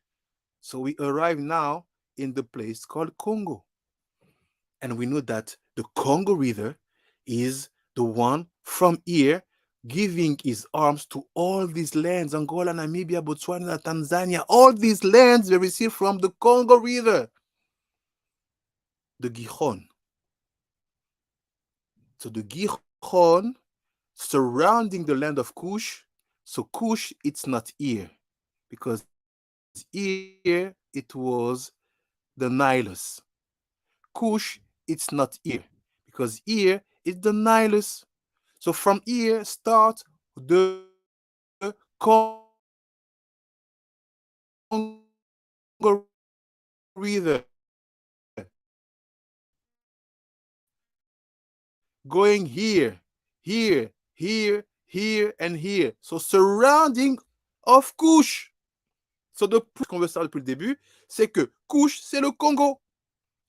So we arrive now in the place called Congo. And we know that the Congo River is the one from here giving his arms to all these lands, Angola, Namibia, Botswana, Tanzania, all these lands they receive from the Congo River. The Gihon. So the Gihon surrounding the land of Kush. So Kush, it's not here because here it was the Nilus. Kush, it's not here because here is the Nilus. So from here start the Congo River. Going here, here, here, here, and here. So surrounding of Kush. So the point qu'on veut savoir depuis le début, c'est que Kush, c'est le Congo.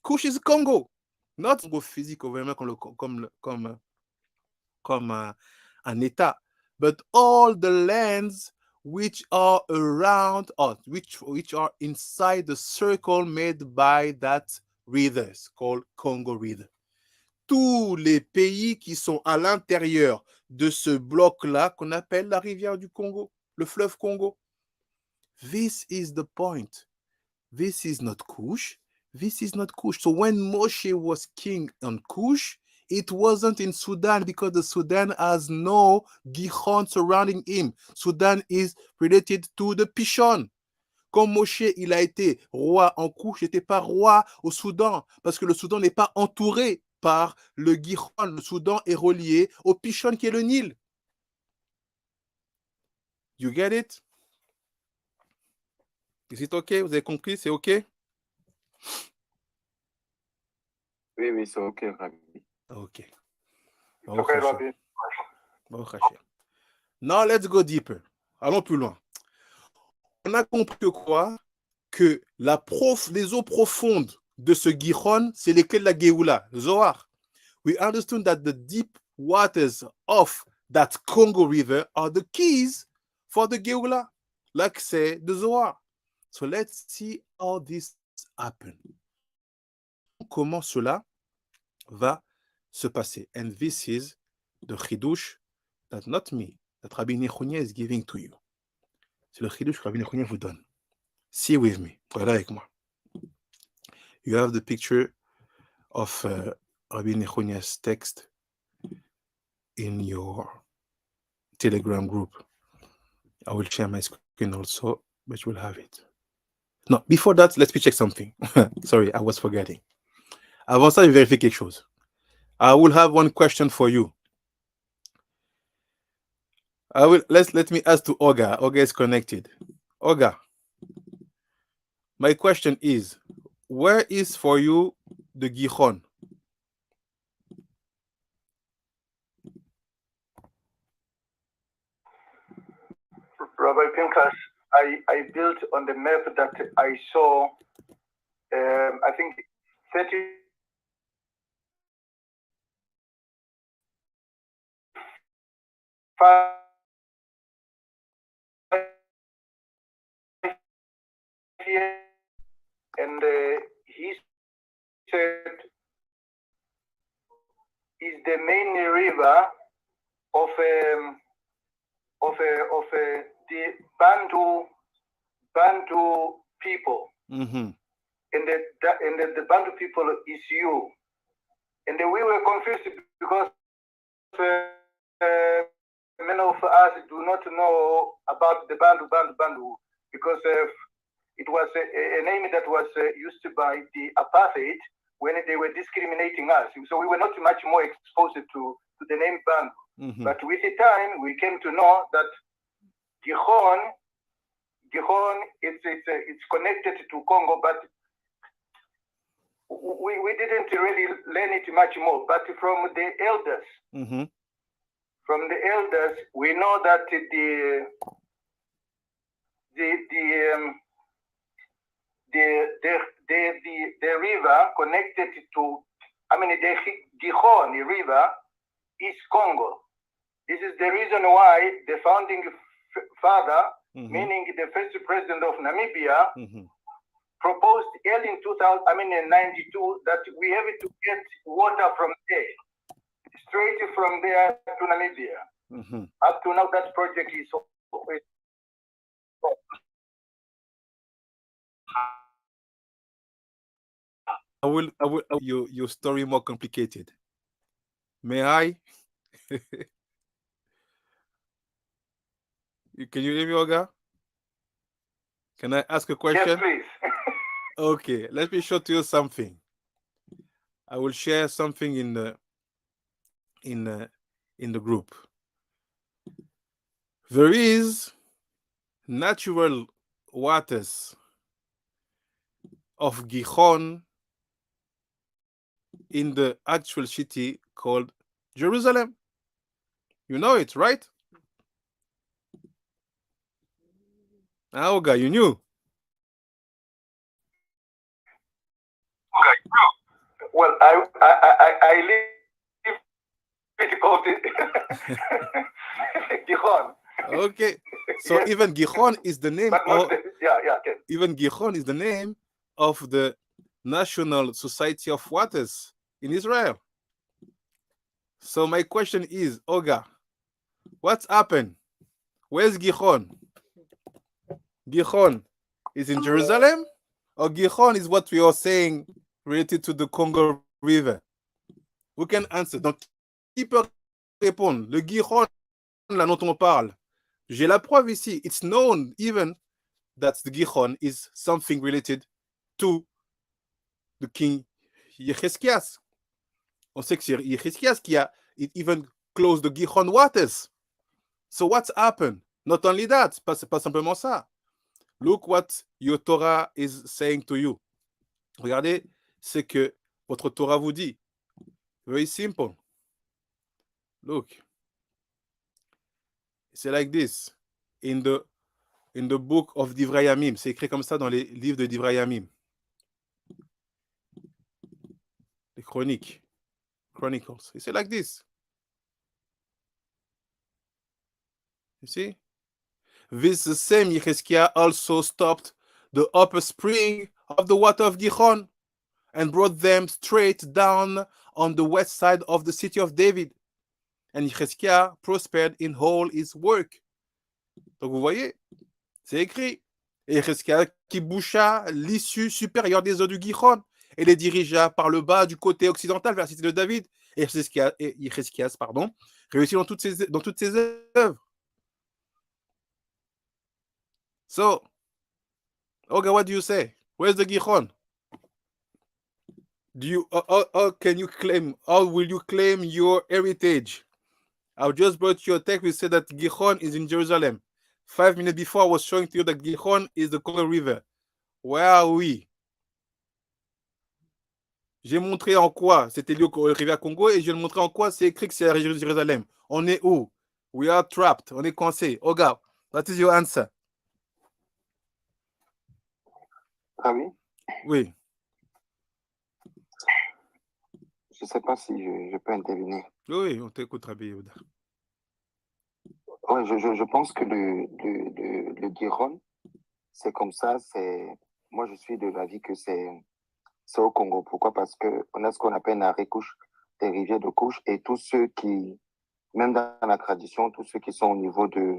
Kush is Congo. Not Congo physique, vraiment comme un État, but all the lands which are around us, which are inside the circle made by that river called Congo River. Tous les pays qui sont à l'intérieur de ce bloc-là qu'on appelle la rivière du Congo, le fleuve Congo. This is the point. This is not Kush. This is not Kush. So when Moshe was king on Kush, it wasn't in Sudan because the Sudan has no Gihon surrounding him. Sudan is related to the Pishon. Quand Moshe il a été roi en Kush, il n'était pas roi au Soudan parce que le Soudan n'est pas entouré par le Gihon. Le Soudan est relié au Pishon qui est le Nil. You get it? Is it okay? Vous avez compris? C'est okay? Oui, c'est okay, Rabbi. Okay. Okay, Rabbi. Now let's go deeper. Allons plus loin. On a compris que quoi? Que les eaux profondes de ce Gihon, c'est les clés de la Géoula, Zohar. We understood that the deep waters of that Congo River are the keys for the Géoula, like say the Zohar. So let's see how this happens. Comment cela va se passer. And this is the chidush that not me, that Rabbi Nechunya is giving to you. C'est le chidush que Rabbi Nechunya vous donne. See with me. Voilà avec moi. You have the picture of Rabbi Nechunya's text in your Telegram group. I will share my screen also, but you will have it. No, before that, let's check something. Sorry, I was forgetting. Avant ça, je vérifie quelque chose. I will have one question for you. Let me ask to Olga. Olga is connected. Olga, my question is, where is for you the Gichon? Rabbi Pinkas, I built on the map that I saw, I think 30 years, and he said is the main river of the Bantu people. Mm-hmm. And the Bantu people is you. And we were confused because many of us do not know about the Bantu, because it was a name that was used by the apartheid when they were discriminating us. So we were not much more exposed to the name Bantu. Mm-hmm. But with the time, we came to know that Gichon, it's connected to Congo, but we didn't really learn it much more. But from the elders, Mm-hmm. We know that the river connected to, the Gichon River is Congo. This is the reason why the founding father, Mm-hmm. meaning the first president of Namibia, Mm-hmm. proposed early in 92 that we have to get water from there, straight from there to Namibia. Mm-hmm. Up to now, that project is. I will your story more complicated. May I? Can you hear me, Olga? Can I ask a question? Yes, please. Okay, let me show to you something. I will share something in the group. There is natural waters of Gichon in the actual city called Jerusalem. You know it, right? Olga, you knew. Well, I live difficult Gichon. Okay, so Yes. even Gichon is the name But of okay. even Gichon is the name of the National Society of Waters in Israel. So my question is, Olga, what's happened? Where's Gichon? Gichon is in Jerusalem, or Gichon is what we are saying related to the Congo River? Who can answer? Donc, qui peut répondre? Le Gichon, là dont on parle. J'ai la preuve ici. It's known even that the Gichon is something related to the king Yechesquias. On sait que c'est Yechesquias qui a even closed the Gichon waters. So what's happened? Not only that, c'est pas simplement ça. Look what your Torah is saying to you. Regardez ce que votre Torah vous dit. Very simple. Look. C'est like this. In the book of Divrei Yamim. C'est écrit comme ça dans les livres de Divrei Yamim. Les chroniques. Chronicles. It's like this. You see? This same Yecheskia also stopped the upper spring of the water of Gihon and brought them straight down on the west side of the city of David. And Yecheskia prospered in all his work. Donc vous voyez, c'est écrit. Et Yecheskia qui boucha l'issue supérieure des eaux du Gihon et les dirigea par le bas du côté occidental vers la cité de David. Et Yechesquias, réussit dans toutes ses œuvres. So, Olga, what do you say? Where's the Gihon? How can you claim? How will you claim your heritage? I just brought you a text which said that Gihon is in Jerusalem. 5 minutes before, I was showing to you that Gihon is the Congo River. Where are we? J'ai montré en quoi c'était lié au rivière Congo et je vais montrer en quoi c'est écrit que c'est à Jérusalem. On est où? We are trapped. On est coincé. Oh, God, what is your answer? Ah oui? Oui. Je ne sais pas si je peux intervenir. Oui, on t'écoute, Rabbi Yehuda. Ouais, je pense que le Giron, c'est comme ça. Moi, je suis de l'avis que c'est au Congo. Pourquoi? Parce qu'on a ce qu'on appelle la récouche des rivières de couche et tous ceux qui, même dans la tradition, tous ceux qui sont au niveau de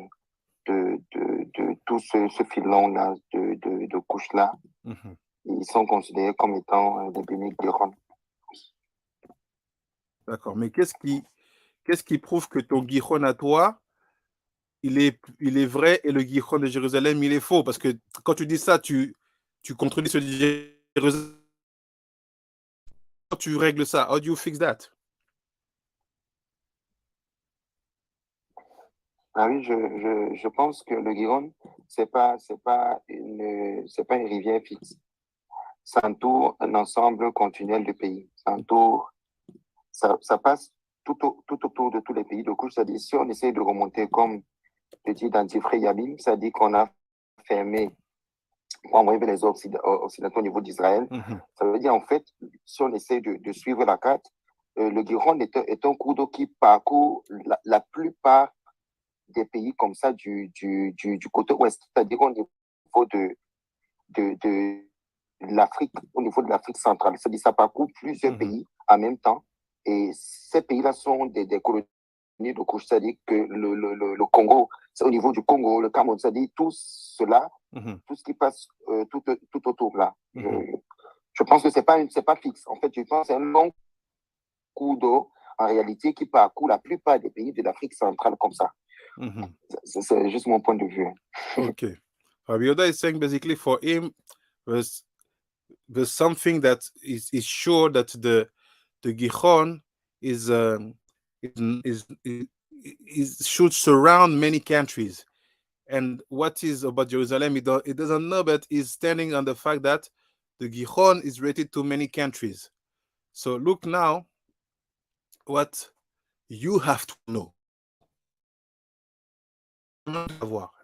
tout ce filon-là, de couche-là, ils sont considérés comme étant des bénis Giron. D'accord, mais qu'est-ce qui prouve que ton Giron à toi, il est vrai et le Giron de Jérusalem, il est faux? Parce que quand tu dis ça, tu contredis ce Jérusalem. Comment tu règles ça? How do you fix that? Ah oui, je pense que le Giron, c'est pas une rivière fixe. Ça entoure un ensemble continuel de pays. Ça passe tout autour de tous les pays de couche. C'est-à-dire, si on essaie de remonter, comme je dis, dans Yabim, ça dit qu'on a fermé pour envoyer les Occidentaux au niveau d'Israël. Ça veut dire, en fait, si on essaie de suivre la carte, le Giron est un cours d'eau qui parcourt la plupart des pays comme ça du côté ouest, c'est-à-dire au niveau de l'Afrique, au niveau de l'Afrique centrale. C'est-à-dire ça parcourt plusieurs pays en même temps. Et ces pays-là sont des colonies de couche, c'est-à-dire que le Congo, c'est au niveau du Congo, le Cameroun, c'est-à-dire tout cela, tout ce qui passe tout autour là. Je pense que c'est pas fixe. En fait, je pense que c'est un long cours d'eau, en réalité, qui parcourt la plupart des pays de l'Afrique centrale comme ça. C'est juste mon point de vue. Okay. Rabbi Yehuda is saying basically for him, there's something that is sure that the Gihon should surround many countries. And what is about Jerusalem, it doesn't know, but is standing on the fact that the Gihon is related to many countries. So look now what you have to know.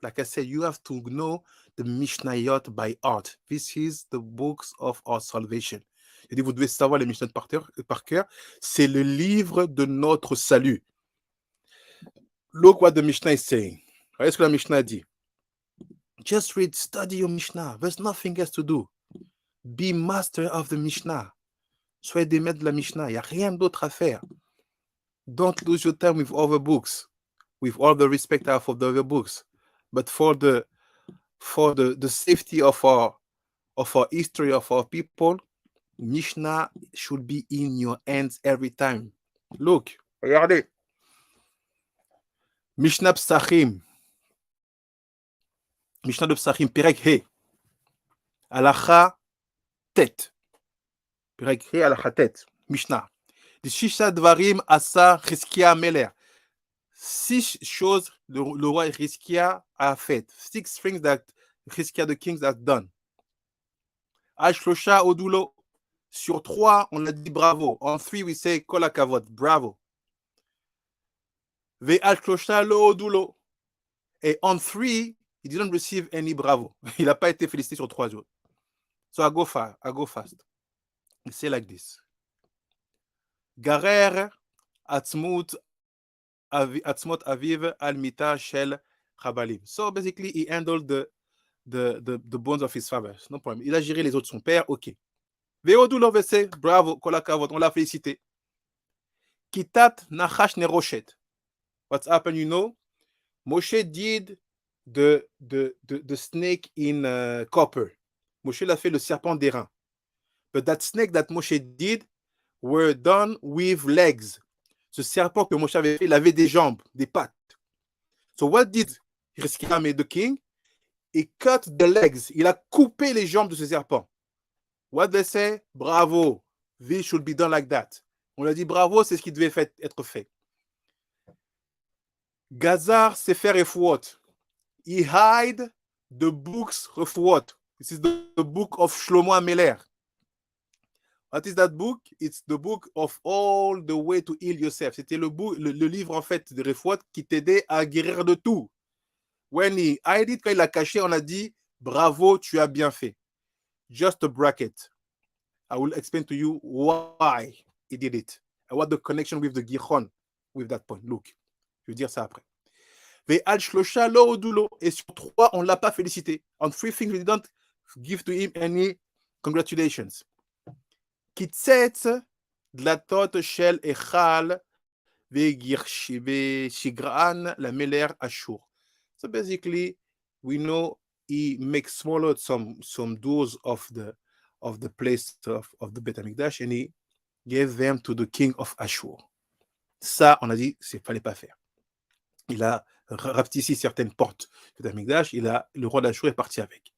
Like I said, you have to know the Mishnayot by heart. This is the books of our salvation. Je dis, vous devez savoir les Mishnayot par cœur. C'est le livre de notre salut. Look what the Mishnah is saying. Regardez ce que la Mishnah dit. Just read, study your Mishnah. There's nothing else to do. Be master of the Mishnah. Soyez des maîtres de la Mishnah. Il n'y a rien d'autre à faire. Don't lose your time with other books, with all the respect I have for the other books. But for the safety of our history, of our people, Mishnah should be in your hands every time. Look, regardez. Mishnah Psachim. Mishnah de Psachim, Perek He. Halacha Tet. Perek He, Halacha Tet. Mishnah. De Shisha Dvarim Asa Chizkia Meler. 6 choses le roi Chizkia a fait. 6 things that Chizkia the king has done. Ashlosha Odulo. Sur 3, on a dit bravo. On 3, we say Kol HaKavod, bravo. Ve Ashlosha Lo Odulo. Et on 3, he didn't receive any bravo. Il n'a pas été félicité sur 3 jours. So I go fast. He say like this. Garer Atzmut Aviv Al Mita Shel Chabalim. So basically, he handled the bones of his father. No problem. Il a géré les autres de son père, ok. Veodulo Vese, bravo, Kolakavot, on l'a félicité. Kitat Nachash Neroshet. What's happened, you know? Moshe did the snake in copper. Moshe l'a fait le serpent d'airain. But that snake that Moshe did were done with legs. Ce serpent que Moshe avait fait, il avait des jambes, des pattes. So what did Hiskiah made the king? He cut the legs. Il a coupé les jambes de ce serpent. What they say? Bravo. This should be done like that. On lui a dit bravo, c'est ce qui devait être fait. Gazar Sefer Refuot. He hide the books Refuot. This is the book of Shlomo HaMelech. What is that book? It's the book of all the way to heal yourself. C'était le livre en fait de Refuot qui t'aidait à guérir de tout. When he hid it, quand il l'a caché, on a dit bravo, tu as bien fait. Just a bracket. I will explain to you why he did it and what the connection with the Gichon with that point. Look, je vais dire ça après. Ve'al shlosha lo odulo. Et sur 3, on ne l'a pas félicité. On 3 things, we didn't give to him any congratulations. Kitzetz dlatot shel echal ve'shigran la meler ashur. So basically, we know he makes smaller some doors of the place of the Beit HaMikdash and he gave them to the king of Ashur. Ça, on a dit, il ne fallait pas faire. Il a rapetissé certaines portes du Beit HaMikdash, le roi d'Ashur est parti avec.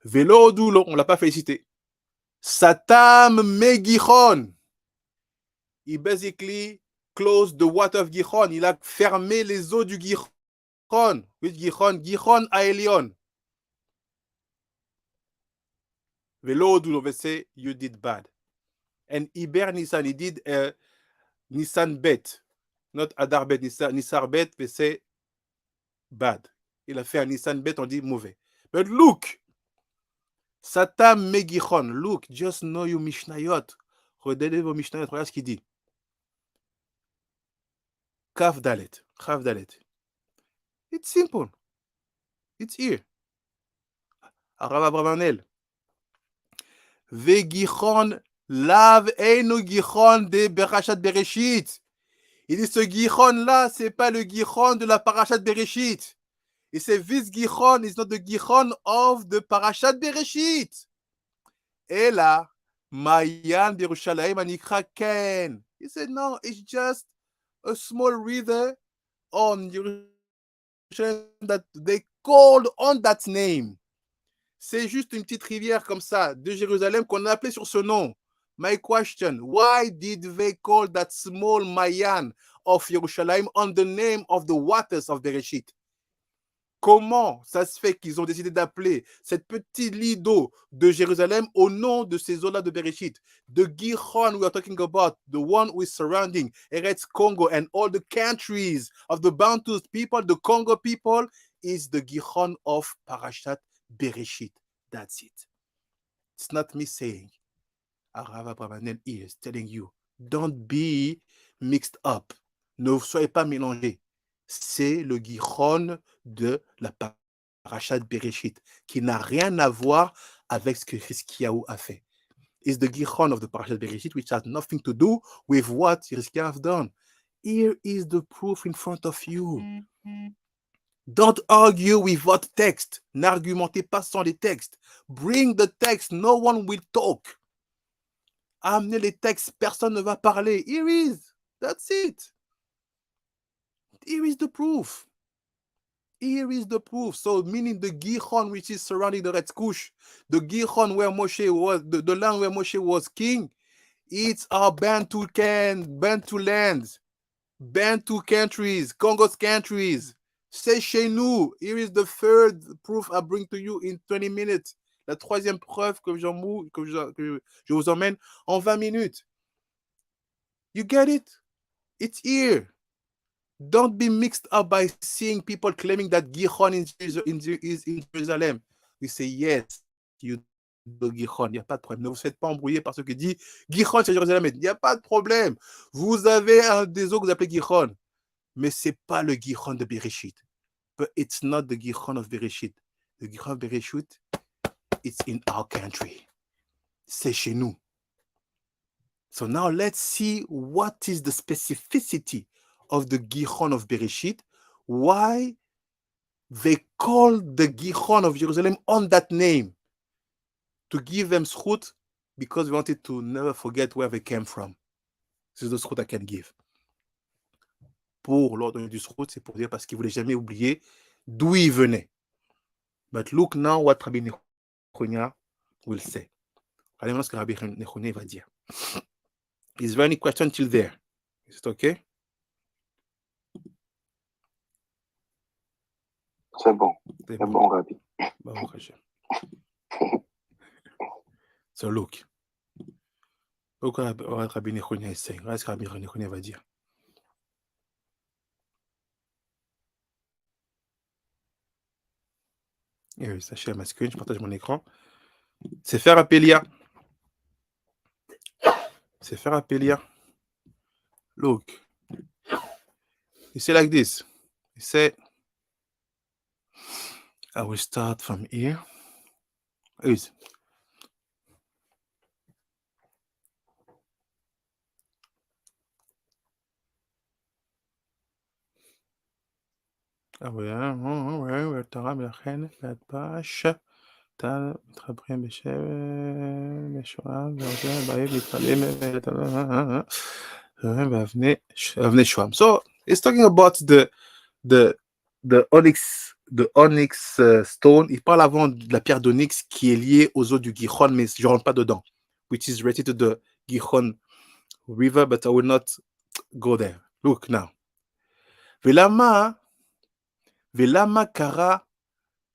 Velo Doulo, on ne l'a pas félicité. Satam Megichon. He basically closed the water of Gichon. Il a fermé les eaux du Gichon. Which Gichon? Gichon Aelion. Velo Doulo, they say, you did bad. And Iber Nissan, he did Nissan Bet. Not Adar Bet, Nissan Bet, they say bad. Il a fait un Nissan Bet, on dit mauvais. But look, Satam Megichon, look, just know you Mishnayot. Redonnez vos Mishnayot, regarde ce qu'il dit. Kaf Dalet, Kaf Dalet. It's simple. It's here. Arav Abravanel. Vegichon Lav Eino Gichon de Berachat Bereshit. Il dit ce Gichon là, c'est pas le Gichon de la Parashat Bereshit. Et c'est this Gichon is not the Gichon of the Parashat Bereshit. Et là, Mayan Birushalayim Anikra Ken. He said no, it's just a small river on Yerushalayim that they called on that name. C'est juste une petite rivière comme ça de Jérusalem qu'on a appelée sur ce nom. My question, why did they call that small Mayan of Yerushalayim on the name of the waters of Bereshit? Comment ça se fait qu'ils ont décidé d'appeler cette petite lit d'eau de Jérusalem au nom de ces eaux-là de Bereshit? The Gichon we are talking about, the one who is surrounding Eretz Congo and all the countries of the Bantus people, the Congo people, is the Gichon of Parashat Bereshit. That's it. It's not me saying. Arav Abravanel is telling you, don't be mixed up. Ne soyez pas mélangés. C'est le Gichon de la Parashat Bereshit, qui n'a rien à voir avec ce que Hiskiyahu a fait. It's the Gichon of the Parashat Bereshit, which has nothing to do with what Hiskiyahu has done. Here is the proof in front of you. Don't argue with what text. N'argumentez pas sans les textes. Bring the text. No one will talk. Amenez les textes. Personne ne va parler. Here is. That's it. Here is the proof. Here is the proof. So, meaning the Gichon which is surrounding the Red Kush, the Gichon where Moshe was, the land where Moshe was king, it's our Bantu lands, Bantu countries, Congo's countries. C'est chez nous. Here is the third proof I bring to you in 20 minutes. La troisième preuve que je vous emmène en 20 minutes. You get it? It's here. Don't be mixed up by seeing people claiming that Gichon is in Jerusalem. We say, yes, you do Gichon. Il n'y a pas de problème. Ne vous faites pas embrouiller par ce que dit Gichon c'est Jérusalem. Il n'y a pas de problème. Vous avez un des eaux que vous appelez Gichon. Mais ce n'est pas le Gichon de Bereshit. But it's not the Gichon of Bereshit. The Gichon of Bereshit, it's in our country. C'est chez nous. So now let's see what is the specificity of the Gichon of Bereshit, why they call the Gichon of Jerusalem on that name, to give them zchut, because we wanted to never forget where they came from. This is the zchut I can give. Pour l'ordre du zchut, c'est pour dire parce qu'ils ne voulaient jamais oublier d'où ils venaient. But look now what Rabbi Nechonia will say. Regardez maintenant ce que Rabbi Nechone va dire. Is there any question till there? Is it okay? C'est bon. C'est C'est bon, Rabbi. Baruch Hashem. So look. Look what Rabbi Nechone is saying. Regarde ce que Rabbi Nechone va dire. Et sachez ma screen, je partage mon écran. C'est faire Appelia. C'est faire Appelia. Look. You say like this. You say, I will start from here. Is So it's talking about the onyx stone. Il parle avant de la pierre d'onyx qui est liée aux eaux du Gihon, mais je ne rentre pas dedans, which is related to the Gihon river, but I will not go there. Look now. Velama kara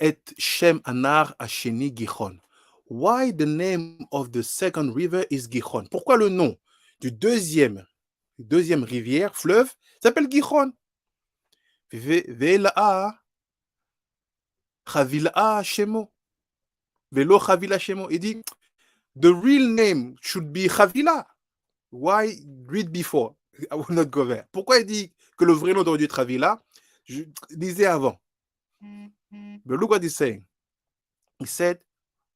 et Shem Anar Asheni Gihon. Why the name of the second river is Gihon? Pourquoi le nom du deuxième rivière, fleuve, s'appelle Gihon? Ve'ela Chavila Shemo. Velo Chavila Shemo. Il dit, the real name should be Chavila. Why read before? I will not go there. Pourquoi il dit que le vrai nom aurait dû être Chavila? Je disais avant. But look what he's saying. He said,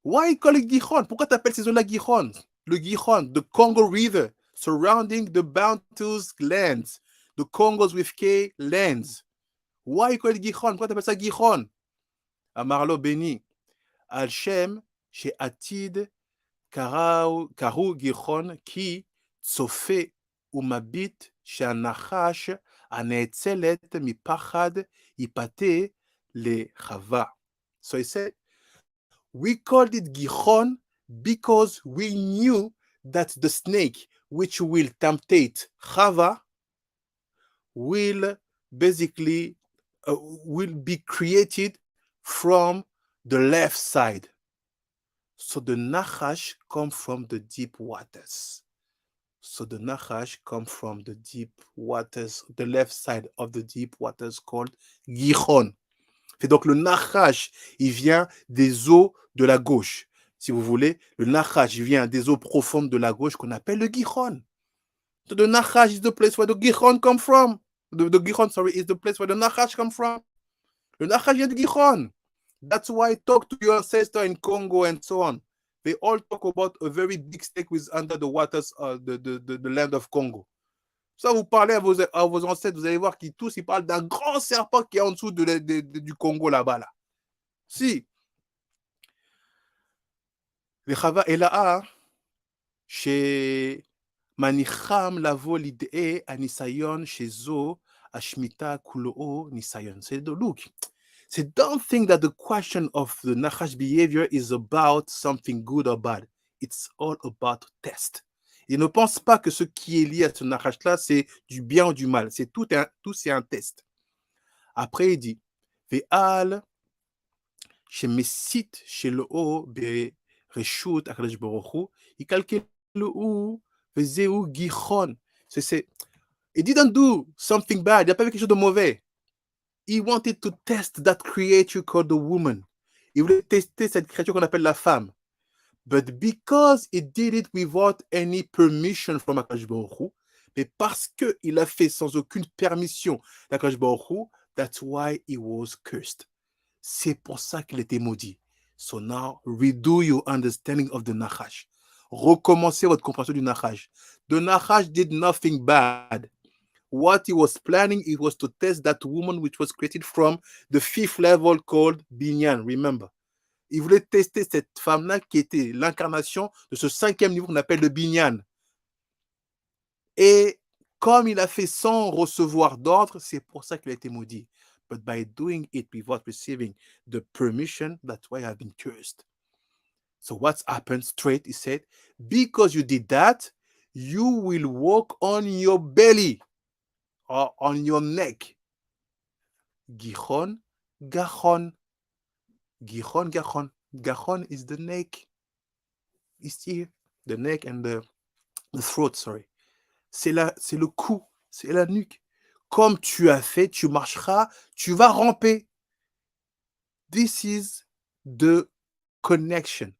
why call it Gihon? Pourquoi t'appelles ces zones-là Gihon? Le Gihon, the Congo River, surrounding the bounteous lands, the Congos with K lands. Why call it Gihon? Pourquoi t'appelles ça Gihon? Amarlo Beni, Al-Shem, chez Atid, Karu Gihon, qui Tsofe Umabit, chez Anachash, Aneetzelet, Mipachad, Ipate, le Chava. So he said, we called it Gihon because we knew that the snake, which will temptate Chava, will basically will be created from the left side. So the Nachash come from the deep waters. So the Nachash come from the deep waters, the left side of the deep waters called Gihon. Et donc le Nachash, il vient des eaux de la gauche. Si vous voulez, le Nachash vient des eaux profondes de la gauche qu'on appelle le Gihon. So the Nachash is the place where the Gihon come from. The Gihon, sorry, is the place where the Nachash come from. Le Nachash vient du Gihon. That's why talk to your ancestor in Congo and so on. They all talk about a very big snake with under the waters of the land of Congo. Ça, vous parlez à vos ancêtres, vous allez voir qu'ils tous, ils parlent d'un grand serpent qui est en dessous du Congo là-bas. Là. Si. Le Chava est là, chez Manicham lavo l'idée à Nisayon, chez Zo, à Shmita Kuloo Nisayon. C'est de look. So don't think that the question of the Nachash behavior is about something good or bad. It's all about test. Et ne pense pas que ce qui est lié à ce Nachash-là, c'est du bien ou du mal. C'est tout c'est un test. Après, il dit, Ve'al, chez Messit, chez le haut, Bereshut, Akadosh Baruch Hu, il calcule le ou, Vezeu, Gihon. He didn't do something bad. Il n'a pas fait quelque chose de mauvais. He wanted to test that creature called the woman. Il voulait tester cette créature qu'on appelle la femme. But because he did it without any permission from Akadosh Baruch Hu, mais parce qu'il a fait sans aucune permission d'Akadosh Baruch Hu, that's why he was cursed. C'est pour ça qu'il était maudit. So now, redo your understanding of the Nachash. Recommencez votre compréhension du Nachash. The Nachash did nothing bad. What he was planning, it was to test that woman which was created from the 5th level called Binyan, remember. Il voulait tester cette femme-là qui était l'incarnation de ce 5e niveau qu'on appelle le Binyan. Et comme il a fait sans recevoir d'ordre, c'est pour ça qu'il a été maudit. But by doing it without receiving the permission, that's why I've been cursed. So what's happened straight? He said, because you did that, you will walk on your belly or on your neck. Gichon, Gachon. Gichon, Gachon. Gachon is the neck. It's here. The neck and the throat, sorry. C'est le cou, c'est la nuque. Comme tu as fait, tu marcheras, tu vas ramper. This is the connection.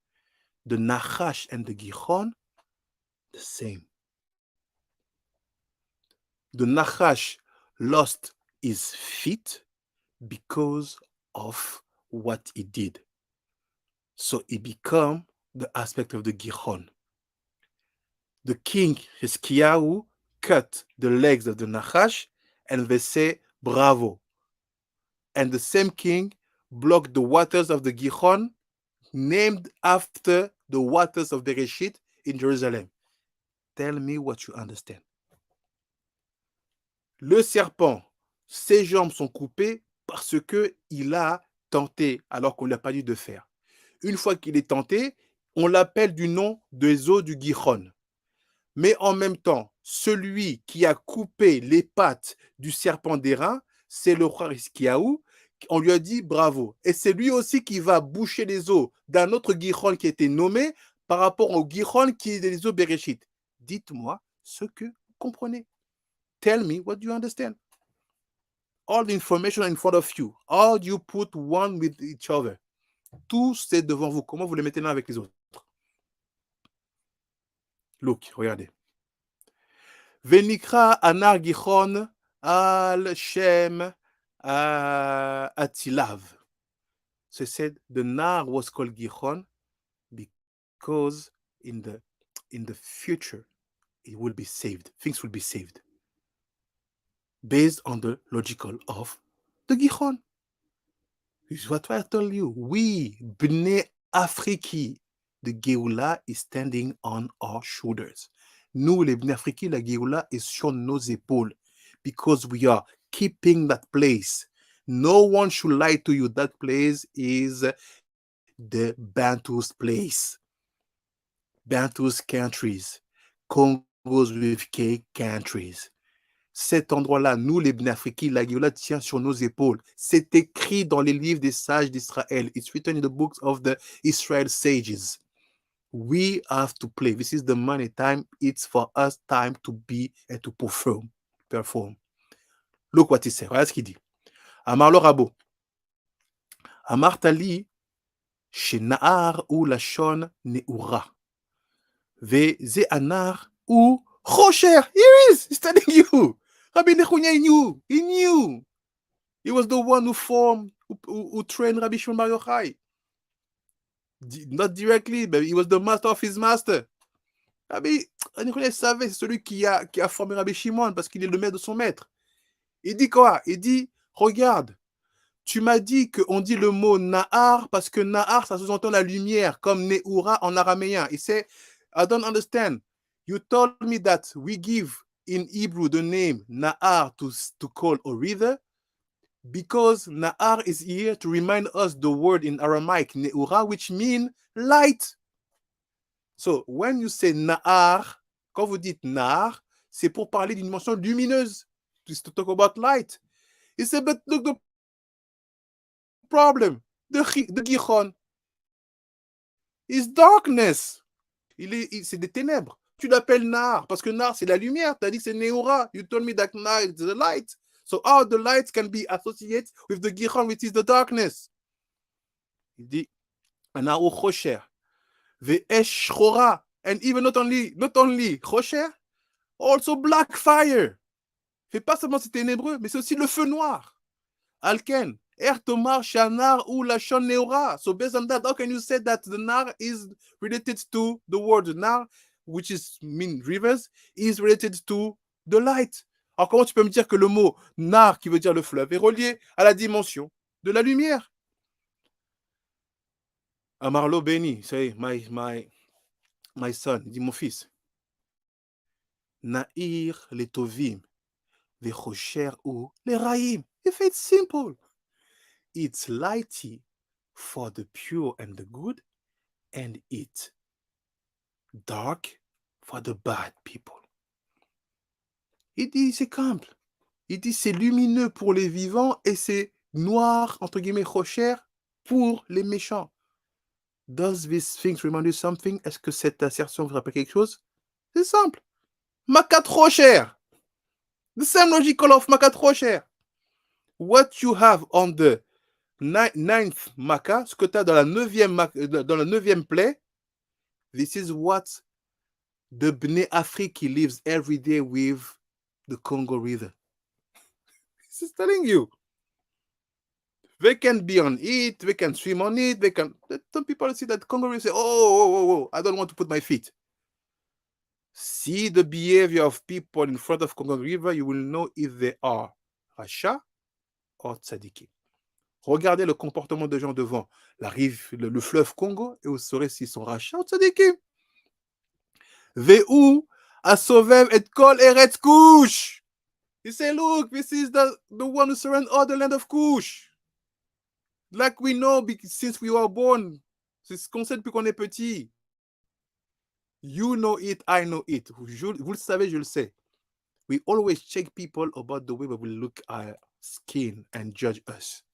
The Nachash and the Gichon, the same. The Nachash lost his feet because of what he did. So he became the aspect of the Gichon. The king, Hiskiyahu, cut the legs of the Nachash and they say, bravo. And the same king blocked the waters of the Gichon, named after the waters of Bereshit in Jerusalem. Tell me what you understand. Le serpent, ses jambes sont coupées parce qu'il a tenté alors qu'on ne lui a pas dit de faire. Une fois qu'il est tenté, on l'appelle du nom des eaux du Gichon. Mais en même temps, celui qui a coupé les pattes du serpent d'airain, c'est le roi Hiskiyahu. On lui a dit bravo. Et c'est lui aussi qui va boucher les eaux d'un autre Gichon qui a été nommé par rapport au Gichon qui est des eaux Bereshit. Dites-moi ce que vous comprenez. Tell me what you understand. All the information in front of you. How do you put one with each other? Tout c'est devant vous. Comment vous les mettez l'un avec les autres? Look, regardez. Venikra anar Gichon al Shem Atilav. So it said the Nar was called Gichon because in the future it will be saved. Things will be saved based on the logical of the Gichon. This is what I told you. We, Bnei Afriki, the Geoula is standing on our shoulders. Nous, les Bnei Afriki, la Geoula est sur nos épaules because we are keeping that place. No one should lie to you. That place is the Bantu's place. Bantu's countries. Congo's with K countries. Cet endroit-là, nous, les Bnei Afriki, la Géoula tient sur nos épaules. C'est écrit dans les livres des sages d'Israël. It's written in the books of the Israel sages. We have to play. This is the money time. It's for us time to be and to perform. Look what he said. Regarde ce qu'il dit. Amar le Rabo. Amar tali, shenaar ou lashon neura. Ve ze anar ou Rocher. Here is. He's telling you. Rabbi Nechunya, he knew. He was the one who trained Rabbi Shimon Bar Yochai. Not directly, but he was the master of his master. Rabbi Nechunya savait, c'est celui qui a formé Rabbi Shimon parce qu'il est le maître de son maître. Il dit quoi? Il dit, regarde, tu m'as dit qu'on dit le mot Nahar parce que Nahar, ça sous-entend la lumière, comme Neura en araméen. Il sait, I don't understand. You told me that we give in Hebrew the name Na'ar to call a river because Na'ar is here to remind us the word in Aramaic Ne'ura, which means light. So when you say Na'ar, quand vous dites Na'ar, c'est pour parler d'une dimension lumineuse. Just to talk about light. He said, but look, the problem, the Gichon, is darkness. C'est des ténèbres. Tu l'appelles Nar, parce que Nar, c'est la lumière. Tu as dit que c'est Neura. You told me that Nar is the light. So how the light can be associated with the Gichon, which is the darkness. Il dit, Anahu Chosher, Ve'esh Chora, and even not only Chosher, also black fire. C'est pas seulement c'est ténébreux, mais c'est aussi le feu noir. Alken, Tomar Shanar ou Lashon Neura. So based on that, how can you say that the Nar is related to the word Nar, which is mean rivers, is related to the light? Alors comment tu peux me dire que le mot Nar, qui veut dire le fleuve, est relié à la dimension de la lumière? Amarlo Beni, say my son, il dit mon fils. Nair les tovim, les chosher ou les raïm. If it's simple. It's lighty for the pure and the good, and eat. Dark for the bad people. Il dit c'est simple. Il dit c'est lumineux pour les vivants et c'est noir, entre guillemets, rocher pour les méchants. Does these things remind you something? Est-ce que cette assertion vous rappelle quelque chose? C'est simple. Macat rocher. The same logical of macat rocher. What you have on the ninth maca, ce que tu as dans la neuvième plaie, this is what the Bnei Afrique lives every day with the Congo River. This is telling you. They can be on it, they can swim on it, they can. Some people see that Congo River say, oh, I don't want to put my feet. See the behavior of people in front of Congo River, you will know if they are Racha or Tzadiki. Regardez le comportement des gens devant la rive, le fleuve Congo, et vous saurez s'ils sont Racha ou Tzadiki. Ve'u asovev et kol eretz Kush. He say, look, this is the one who surrounds all the land of Kush. Like we know since we were born. C'est ce qu'on sait depuis qu'on est petit. You know it, I know it. Vous le savez, je le sais. We always check people about the way we will look at skin and judge us.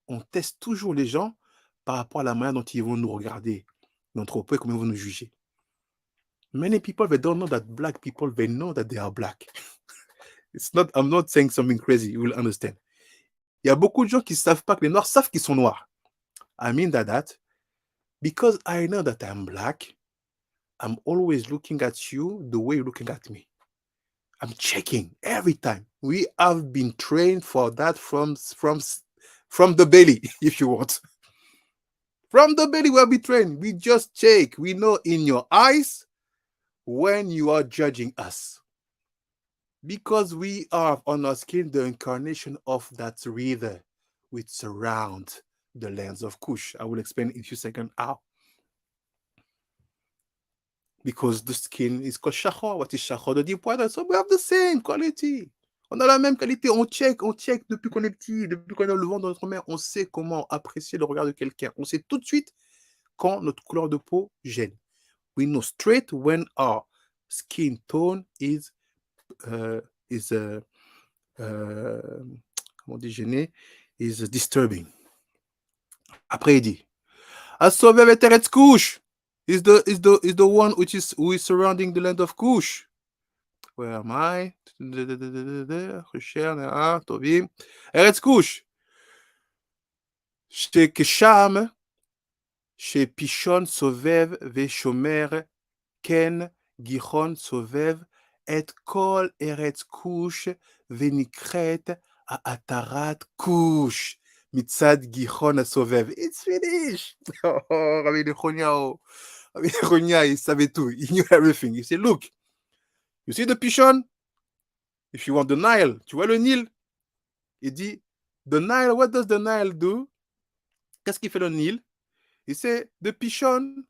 On teste toujours les gens par rapport à la manière dont ils vont nous regarder, notre peau et comment ils vont nous juger. Many people, they don't know that black people, they know that they are black. I'm not saying something crazy, you will understand. Il y a beaucoup de gens qui ne savent pas que les noirs savent qu'ils sont noirs. I mean that because I know that I'm black, I'm always looking at you the way you're looking at me. I'm checking every time. We have been trained for that from the belly, if you want. From the belly, we have been trained. We just check. We know in your eyes when you are judging us. Because we are on our skin the incarnation of that river which surrounds the lands of Kush. I will explain in a few seconds how. Because the skin is called shachor. What is shachor? The deep water. So we have the same quality. On a la même qualité. On check depuis qu'on est petit, depuis qu'on a le vent dans notre main. On sait comment apprécier le regard de quelqu'un. On sait tout de suite quand notre couleur de peau gêne. We know straight when our skin tone is comment dit gêné, is disturbing. Après il dit, Asovev Eretz Kush is the one who is surrounding the land of Kush. Where am I? Tovim. Eretz Kush. שכשם שפישון סובב ושומר כן גיחון סובב את כל ארץ כוש ונקראת העטרת כוש מצד גיחון הסובב. It's finished. Rabbi Nechonia, he savait tout. He knew everything. He said, look, you see the Pishon? If you want the Nile, tu vois le Nil? Il dit, the Nile, what does the Nile do? Qu'est-ce qu'il fait le Nil? Il said, the Pishon,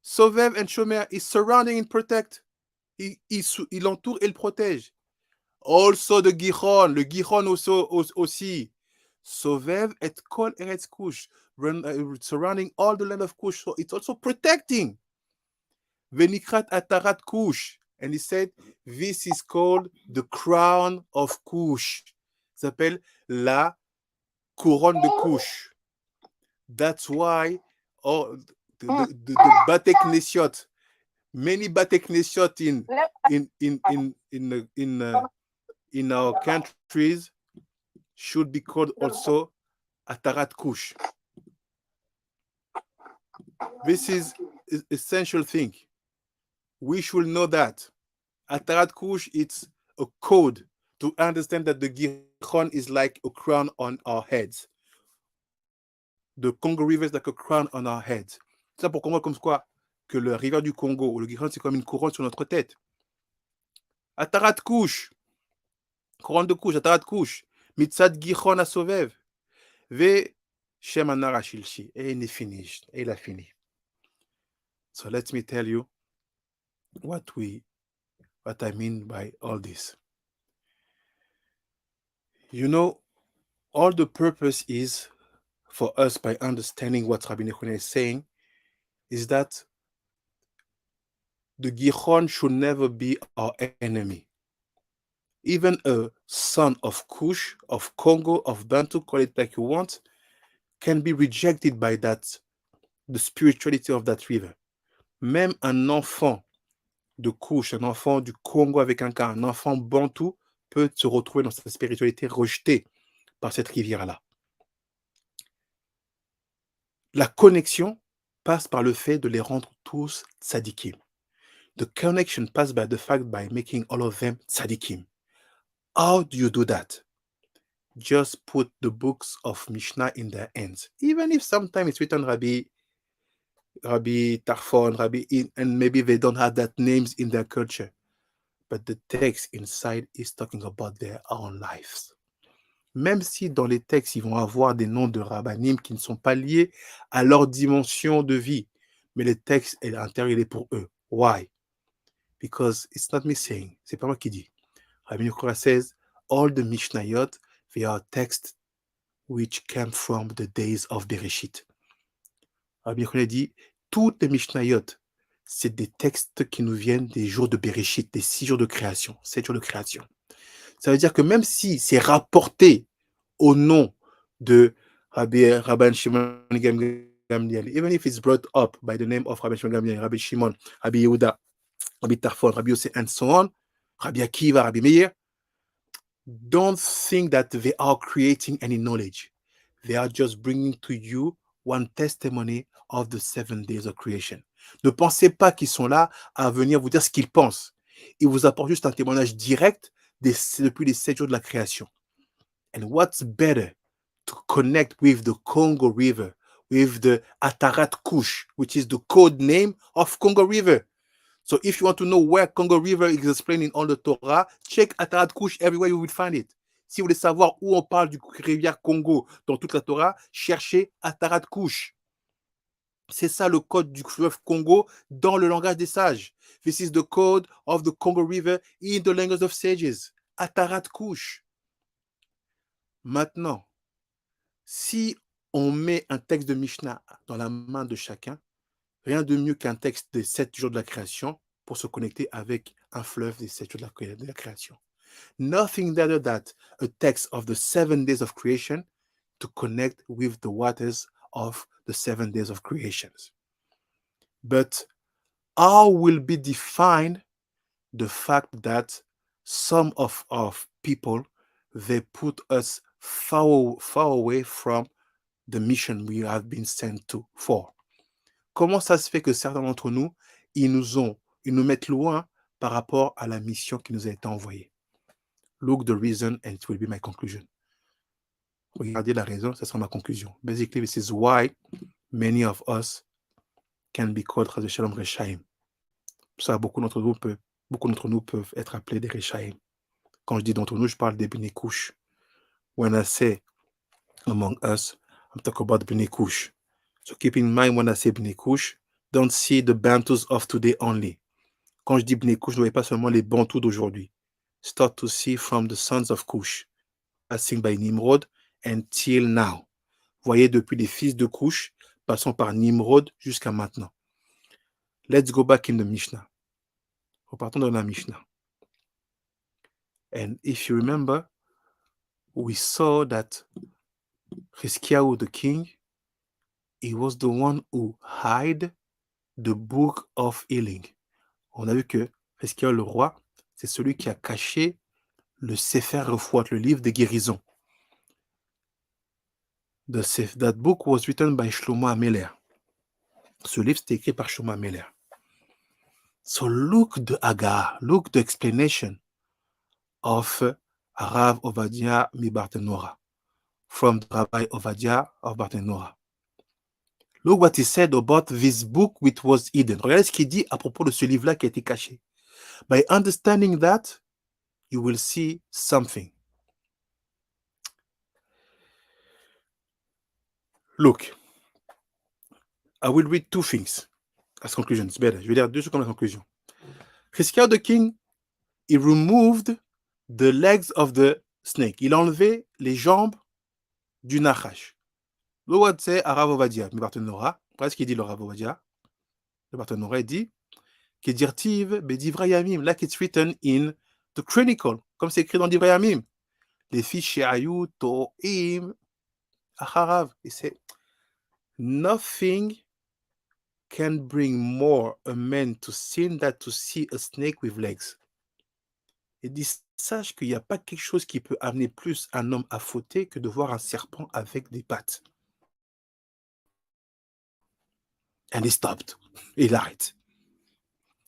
Sovev and Shomer is surrounding and protect. Il entoure et il protège. Also the Gihon, le Gihon aussi. Sovev et Kol Eretz Kush, surrounding all the land of Kush. So it's also protecting. Venikrat Atarat Kush. And he said, this is called the crown of Kush. Ça s'appelle la couronne de Kush. That's why the Bate Knesiot, many Bate Knesiot in our countries should be called also Atarat Kush. This is an essential thing. We should know that. Atarat Kush, it's a code to understand that the Gihon is like a crown on our heads. The Congo River is like a crown on our heads. C'est ça pour comprendre comme quoi que le rivière du Congo ou le Gihon, c'est comme une couronne sur notre tête. Atarat Kush, couronne de couche, Atarat Kush, Mitzad Gihon Asovev, Ve Shem Anara Shilshi. Et il est fini. Et il a fini. So let me tell you what I mean by all this. You know, all the purpose is for us by understanding what Rabbi Nechonia is saying, is that the Gihon should never be our enemy. Even a son of Kush, of Congo, of Bantu, call it like you want, can be rejected by that, the spirituality of that river. Même un enfant de Kush, un enfant du Congo avec un enfant Bantu peut se retrouver dans sa spiritualité rejetée par cette rivière-là. La connexion passe par le fait de les rendre tous tzadikim. The connection passes by the fact by making all of them tzadikim. How do you do that? Just put the books of Mishnah in their hands. Even if sometimes it's written Rabbi Tarfon, and maybe they don't have that names in their culture. But the text inside is talking about their own lives. Même si dans les textes, ils vont avoir des noms de rabbanim qui ne sont pas liés à leur dimension de vie. Mais le texte à l'intérieur, il est pour eux. Why? Because it's not me saying. C'est pas moi qui dis. Rabbi Yokora says, all the Mishnayot, they are texts which came from the days of Bereshit. Rabbi Yokora dit, toutes les Mishnayot, c'est des textes qui nous viennent des jours de Bereshit, des 6 jours de création, 7 jours de création. Ça veut dire que même si c'est rapporté au nom de Rabban Shimon Gamliel, even if it's brought up by the name of Rabban Shimon Gamliel, Rabbi Shimon, Rabbi Yehuda, Rabbi Tarfon, Rabbi Yosef, and so on, Rabbi Akiva, Rabbi Meir, don't think that they are creating any knowledge. They are just bringing to you one testimony of the 7 days of creation. Ne pensez pas qu'ils sont là à venir vous dire ce qu'ils pensent. Ils vous apportent juste un témoignage direct depuis les 7 jours de la création. And what's better to connect with the Congo River, with the Atarat Kush, which is the code name of Congo River. So if you want to know where Congo River is explained in all the Torah, check Atarat Kush, everywhere you will find it. Si vous voulez savoir où on parle du rivière Congo dans toute la Torah, cherchez Atarat Kush. C'est ça le code du fleuve Congo dans le langage des sages. This is the code of the Congo River in the language of sages. Atarat Kush. Maintenant, si on met un texte de Mishnah dans la main de chacun, rien de mieux qu'un texte des 7 jours de la création pour se connecter avec un fleuve des 7 jours de la création. Nothing better than a text of the 7 days of creation to connect with the waters of the 7 days of creations. But how will be defined the fact that some of our people, they put us far away from the mission we have been sent to for? Comment ça se fait que certains d'entre nous, ils nous mettent loin par rapport à la mission qui nous a été envoyée? Look the reason and it will be my conclusion. Regardez la raison, ça sera ma conclusion. Basically, this is why many of us can be called Chas v'Shalom Reshaim. Ça, beaucoup d'entre nous peuvent être appelés des Reshaim. Quand je dis d'entre nous, je parle des Bnei Kush. When I say among us, I'm talking about Bnei Kush. So keep in mind when I say Bnei Kush, don't see the Bantus of today only. Quand je dis Bnei Kush, ne voyez pas seulement les Bantus d'aujourd'hui. Start to see from the sons of Kush, passing by Nimrod until now. Voyez depuis les fils de Kush, passant par Nimrod jusqu'à maintenant. Let's go back in the Mishnah. Repartons dans la Mishnah. And if you remember, we saw that Hiskiyahu the king, he was the one who hid the book of healing. On a vu que Hiskiyahu le roi, c'est celui qui a caché le Sefer Refuat, le livre de guérison. That book was written by Shlomo HaMelech. Ce livre, c'était écrit par Shlomo HaMelech. So look the explanation of Rav Ovadia mi Bartenora, from Rabbi Ovadia of Bartenora. Look what he said about this book which was hidden. Regardez ce qu'il dit à propos de ce livre-là qui a été caché. By understanding that, you will see something. Look, I will read 2 things as conclusions. Better. Je vais lire 2 choses comme la conclusion. Hiskiyahu the king, he removed the legs of the snake. Il a enlevé les jambes du Nachash. Look what say Rav Ovadia, mi Bartenora. Voilà ce qu'il dit le Rav Ovadia. le partenaire dit, Kedirtiv Bedivra Yamim, like it's written in the Chronicle, comme c'est écrit dans Divra Yamim. Les fiches Ayou, To'im, Acharav. Et c'est nothing can bring more a man to sin than to see a snake with legs. Et dit, sache qu'il n'y a pas quelque chose qui peut amener plus un homme à fauter que de voir un serpent avec des pattes. And he stopped. Il arrête.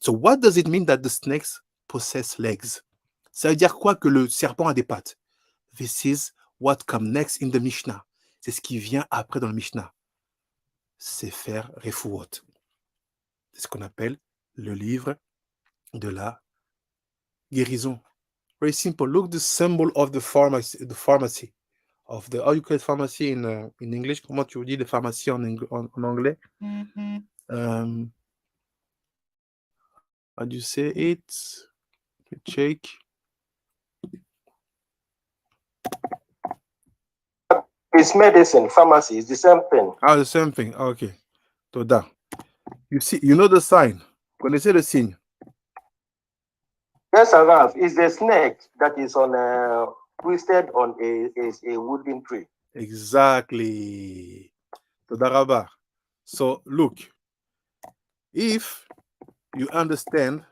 So what does it mean that the snakes possess legs? Ça veut dire quoi que le serpent a des pattes? This is what comes next in the Mishnah. C'est ce qui vient après dans le Mishnah. Sefer Refuot. C'est ce qu'on appelle le livre de la guérison. Very simple. Look the symbol of the pharmacy. Of the, how you call it pharmacy in English? Comment tu dis de pharmacie en anglais? How do you say it? Check. It's medicine, pharmacy, it's the same thing. Ah, the same thing. Ah, okay. Toda. You see, you know the sign. Connaissez le signe? Yes, I have. It's a snake that is on twisted on a wooden tree. Exactly. Toda Rabba. So look, if you understand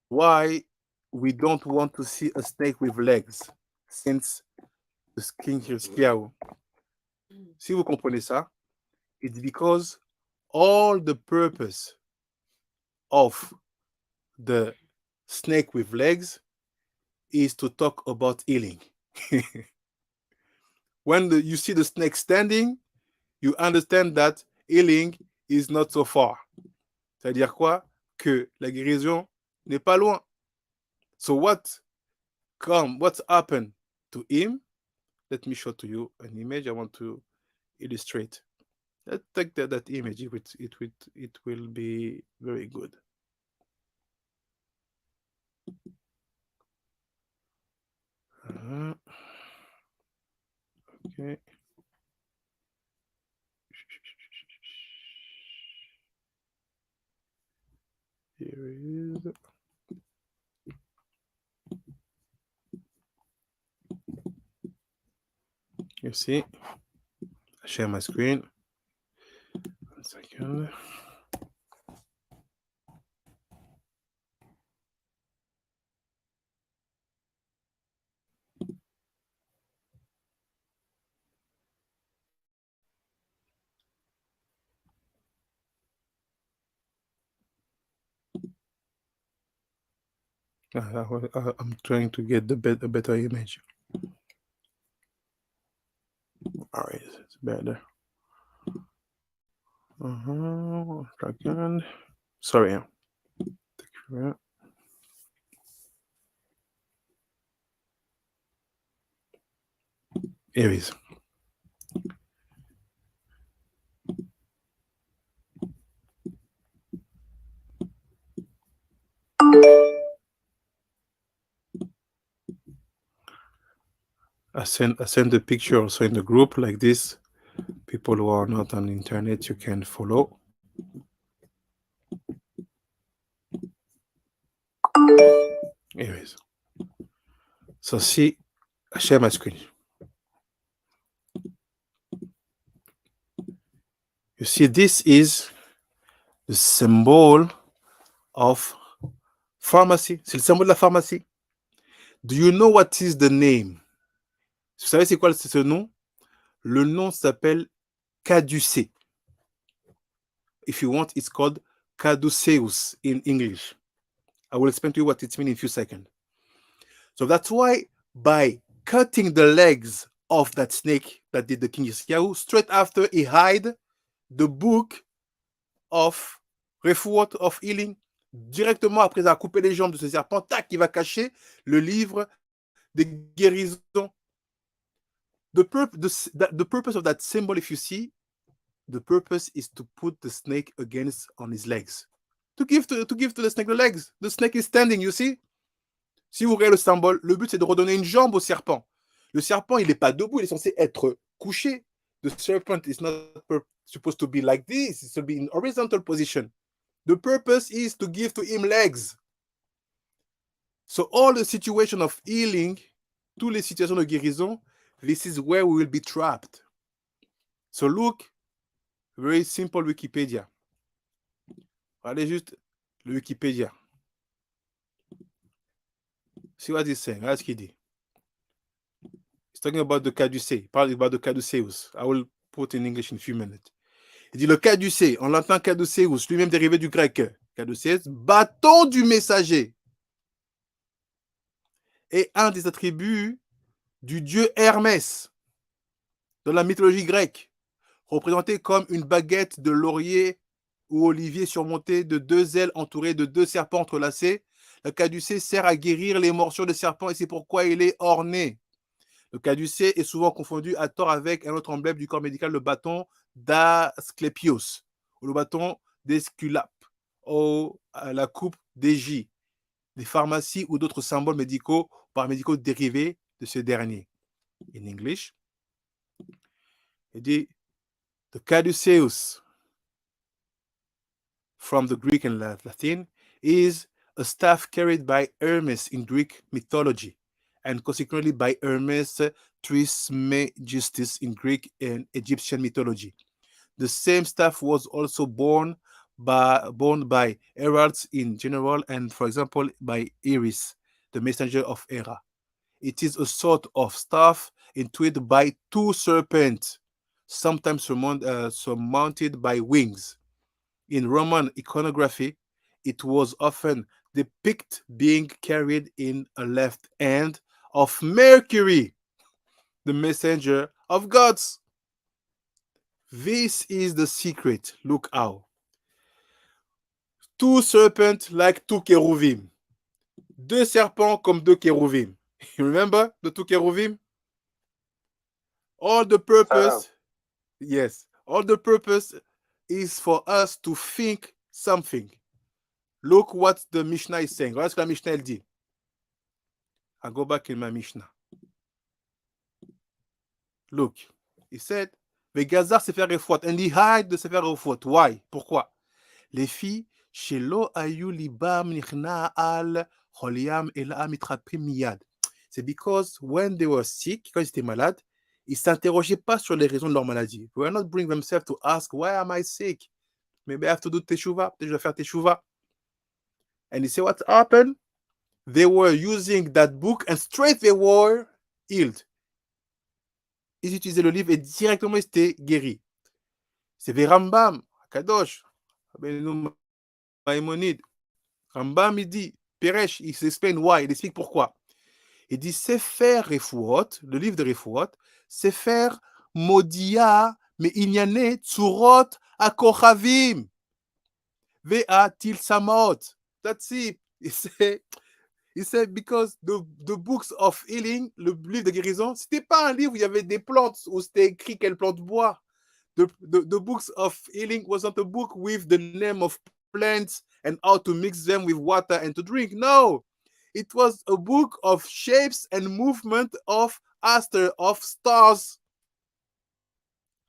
why we don't want to see a snake with legs, since the skin is here. Si vous comprenez ça, it's because all the purpose of the snake with legs is to talk about healing. When you see the snake standing, you understand that healing is not so far. C'est-à-dire quoi? Que la guérison n'est pas loin. So what's happened to him? Let me show to you an image I want to illustrate. Let's take that image. It will be very good. Okay. Here it is. You see, I share my screen. 1 second. I'm trying to get a better image. All right, it's better. Second. Sorry. Here it is. I send the picture also in the group like this. People who are not on the internet, you can follow. Here it is. So see, I share my screen. You see, this is the symbol of pharmacy. C'est le symbole de la pharmacie. Do you know what is the name? Vous savez c'est quoi ce nom? Le nom s'appelle caducée. If you want, it's called caduceus in English. I will explain to you what it means in a few seconds. So that's why by cutting the legs of that snake that did the king Yirmiyahu, straight after he hid the book of Refuot of healing, directement après avoir coupé les jambes de ce serpent, tac, il va cacher le livre des guérisons. The purpose of that symbol, if you see, the purpose is to put the snake on his legs. To give to the snake the legs. The snake is standing, you see? Si vous regardez le symbole, le but c'est de redonner une jambe au serpent. Le serpent, il n'est pas debout, il est censé être couché. The serpent is not supposed to be like this, it should be in horizontal position. The purpose is to give to him legs. So all the situation of healing, toutes les situations de guérison, this is where we will be trapped. So look, very simple Wikipedia. Regardez juste le Wikipédia. See what he's saying. Regarde ce qu'il dit. He's talking about the caducée. Il parle about the caduceus. I will put in English in a few minutes. Il dit le caducée, en latin caduceus, lui-même dérivé du grec caduceus, bâton du messager, est un des attributs du dieu Hermès dans la mythologie grecque, représenté comme une baguette de laurier ou olivier surmontée de 2 ailes entourées de 2 serpents entrelacés. Le caducée sert à guérir les morsures de serpents et c'est pourquoi il est orné. Le caducée est souvent confondu à tort avec un autre emblème du corps médical, le bâton d'Asclépios, ou le bâton d'Esculape, ou la coupe d'Égie, des pharmacies ou d'autres symboles médicaux ou paramédicaux dérivés de ce dernier. In English, il dit the caduceus, from the Greek and Latin, is a staff carried by Hermes in Greek mythology, and consequently by Hermes Trismegistus in Greek and Egyptian mythology. The same staff was also borne by heralds in general, and for example by Iris, the messenger of Hera. It is a sort of staff intuited by 2 serpents, sometimes surmounted by wings. In Roman iconography, it was often depicted being carried in a left hand of Mercury, the messenger of gods. This is the secret. Look how. 2 serpents like 2 cherubim. 2 serpents comme 2 cherubim. You remember the 2 cherubim? All the purpose, yes, all the purpose is for us to think something. Look what the Mishnah is saying. Regarde ce que la Mishnah elle dit. I go back in my Mishnah. Look, he said, Vegazar Sefer Refuat, and he hide the Sefer Refuat. Why? Pourquoi? Les filles, shelo ayu libam nichna al choliam ela mitrapim miyad. C'est because when they were sick, quand ils étaient malades, ils ne s'interrogeaient pas sur les raisons de leur maladie. They were not bring themselves to ask, why am I sick? Maybe I have to do teshuva. Peut-être je dois faire teshuva. And you see what happened? They were using that book and straight they were healed. Ils utilisaient le livre et directement ils étaient guéris. C'est vers Rambam, Kadosh, Maïmonide. Rambam, il dit, Peresh, il s'explique why, il explique pourquoi. Il dit, Sefer Refuot, le livre de Refuot, Sefer Modia, mais Inyane, Tsurot, Akochavim, Vea Tilsamot. That's it. He said, because the books of healing, le livre de guérison, c'était pas un livre où il y avait des plantes, où c'était écrit quelle plante boire. The books of healing wasn't a book with the name of plants and how to mix them with water and to drink. No, it was a book of shapes and movement of stars.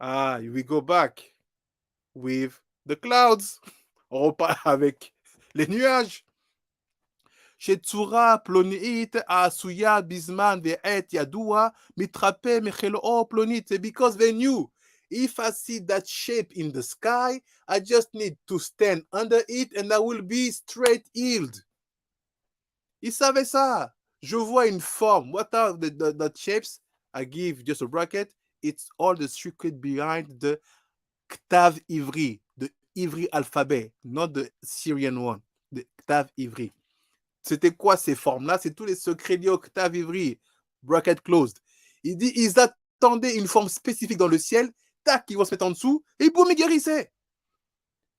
Ah, we go back with the clouds. On repart avec les nuages. שצורה פלונית העשויה בזמן ועת ידוע מתרפא מחלאו פלונית. C'est because they knew, if I see that shape in the sky, I just need to stand under it and I will be straight healed. Ils savaient ça. Je vois une forme. What are the shapes? I give just a bracket. It's all the secret behind the Ktav Ivri, the Ivri alphabet, not the Syrian one, the Ktav Ivri. C'était quoi ces formes-là? C'est tous les secrets liés au Ktav Ivri, bracket closed. Il dit, ils attendaient une forme spécifique dans le ciel, tac, ils vont se mettre en dessous, et boum, ils guérissaient.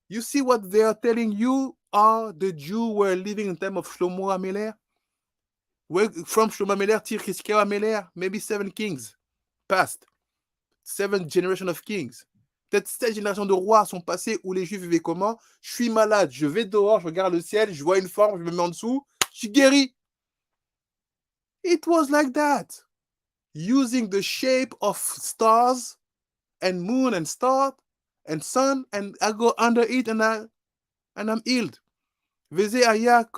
You see what they are telling you are the Jews were living in time of Shlomo HaMelech? From Shlomo HaMelech till Chizkiyahu HaMelech, maybe 7 kings passed. 7 generations of kings. Peut-être 7 générations de rois sont passées où les Juifs vivaient comment? Je suis malade, je vais dehors, je regarde le ciel, je vois une forme, je me mets en dessous, je suis guéri. It was like that. Using the shape of stars and moon and star and sun, and I go under it and and I'm healed. Veze aya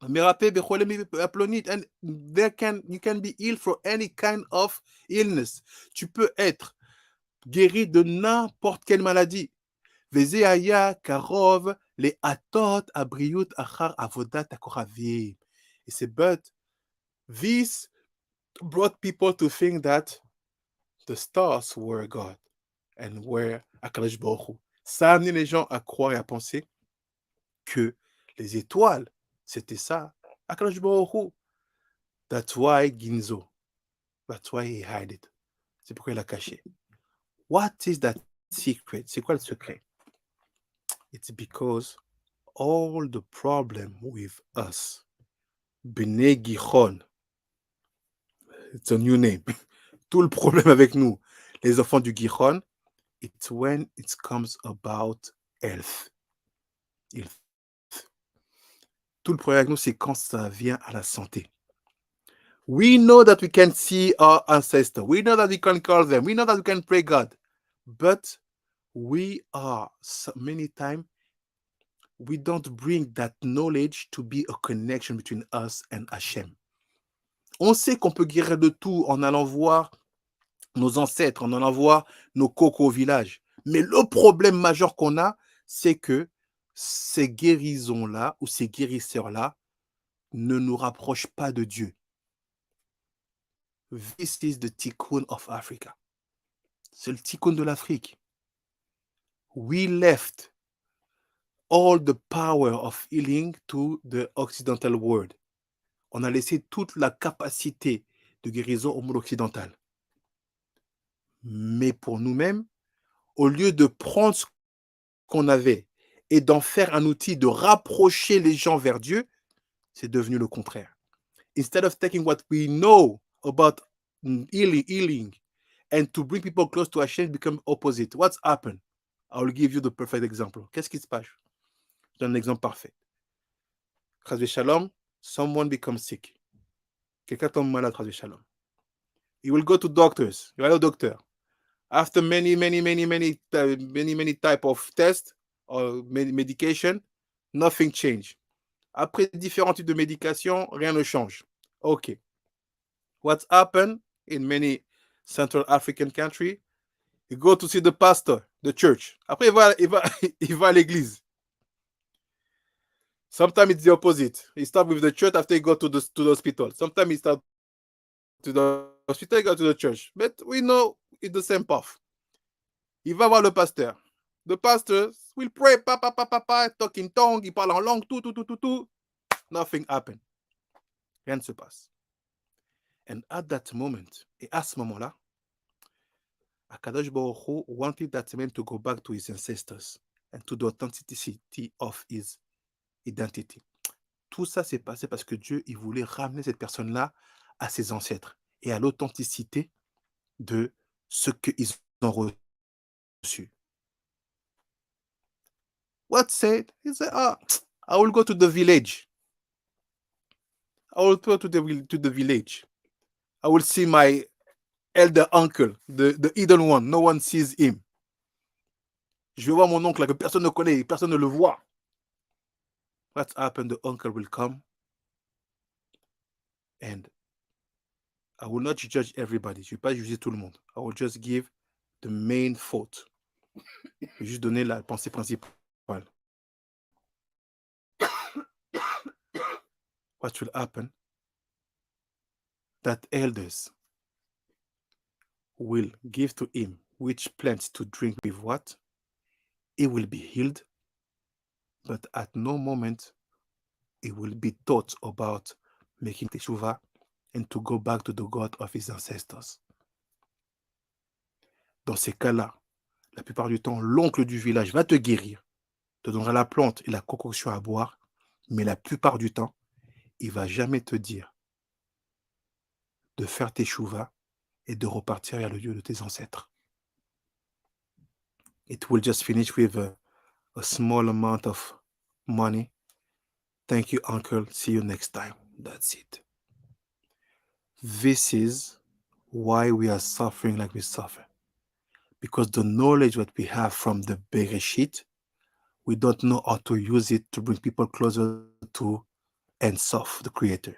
merape becholem aplonit, and you can be healed for any kind of illness. Tu peux être guéri de n'importe quelle maladie. Veze aya karov le atot abriut achar avodat akoravim. Et c'est but this brought people to think that the stars were God and were Akadosh Baruch Hu. Ça a amené les gens à croire et à penser que les étoiles, c'était ça, Akadosh Baruch Hu. That's why Ginzo. That's why he hid it. C'est pourquoi il l'a caché. What is that secret? C'est quoi le secret? It's because all the problem with us, Bnei Gichon, it's a new name. Tout le problème avec nous, les enfants du Gichon, it's when it comes about health. Tout le problème avec nous, c'est quand ça vient à la santé. We know that we can see our ancestors. We know that we can call them. We know that we can pray God. But we are, so many times, we don't bring that knowledge to be a connection between us and Hashem. On sait qu'on peut guérir de tout en allant voir nos ancêtres, en allant voir nos cocos au village. Mais le problème majeur qu'on a, c'est que ces guérisons-là ou ces guérisseurs-là ne nous rapprochent pas de Dieu. This is the tikkun of Africa. C'est le tikkun de l'Afrique. We left all the power of healing to the Occidental world. On a laissé toute la capacité de guérison au monde occidental. Mais pour nous-mêmes, au lieu de prendre ce qu'on avait et d'en faire un outil de rapprocher les gens vers Dieu, c'est devenu le contraire. Instead of taking what we know about healing and to bring people close to Hashem, become opposite. What's happened? I will give you the perfect example. Qu'est-ce qui se passe? Je donne un exemple parfait. Chazve Shalom, someone becomes sick. Quelqu'un tombe malade, Chazve Shalom. You will go to doctors. You are a doctor. After many type of tests or medication, nothing change. Après différents types de médications, rien ne change. Okay. What's happened in many Central African countries? You go to see the pastor, the church. Après, il va à l'église. Sometimes it's the opposite. He starts with the church after he go to the hospital. Sometimes he starts to the hospital, he go to the church. But we know it's the same path. Il va voir le pasteur. The pastor will pray, talk in tongue, il parle en langue, tout. Nothing happened. Rien ne se passe. And at that moment, et à ce moment-là, Akadosh Baruch Hu wanted that man to go back to his ancestors and to the authenticity of his identity. Tout ça s'est passé parce que Dieu, il voulait ramener cette personne-là à ses ancêtres et à l'authenticité de ce qu'ils ont reçu. What said? He said, I will go to the village. I will go to the village. I will see my elder uncle, the hidden one. No one sees him. Je vais voir mon oncle que personne ne connaît, personne ne le voit. What's happened? The uncle will come, and I will not judge everybody. Je ne vais pas juger tout le monde. I will just give the main fault. Je vais juste donner la pensée principale. What will happen? That elders will give to him which plants to drink with what? He will be healed, but at no moment he will be taught about making teshuva and to go back to the God of his ancestors. Dans ces cas-là, la plupart du temps, l'oncle du village va te guérir, te donnera la plante et la concoction à boire, mais la plupart du temps, il ne va jamais te dire de faire teshuva et de repartir vers le Dieu de tes ancêtres. It will just finish with a small amount of money. Thank you, uncle. See you next time. That's it. This is why we are suffering like we suffer. Because the knowledge that we have from the Bereshit we don't know how to use it to bring people closer to Ensof, the Creator.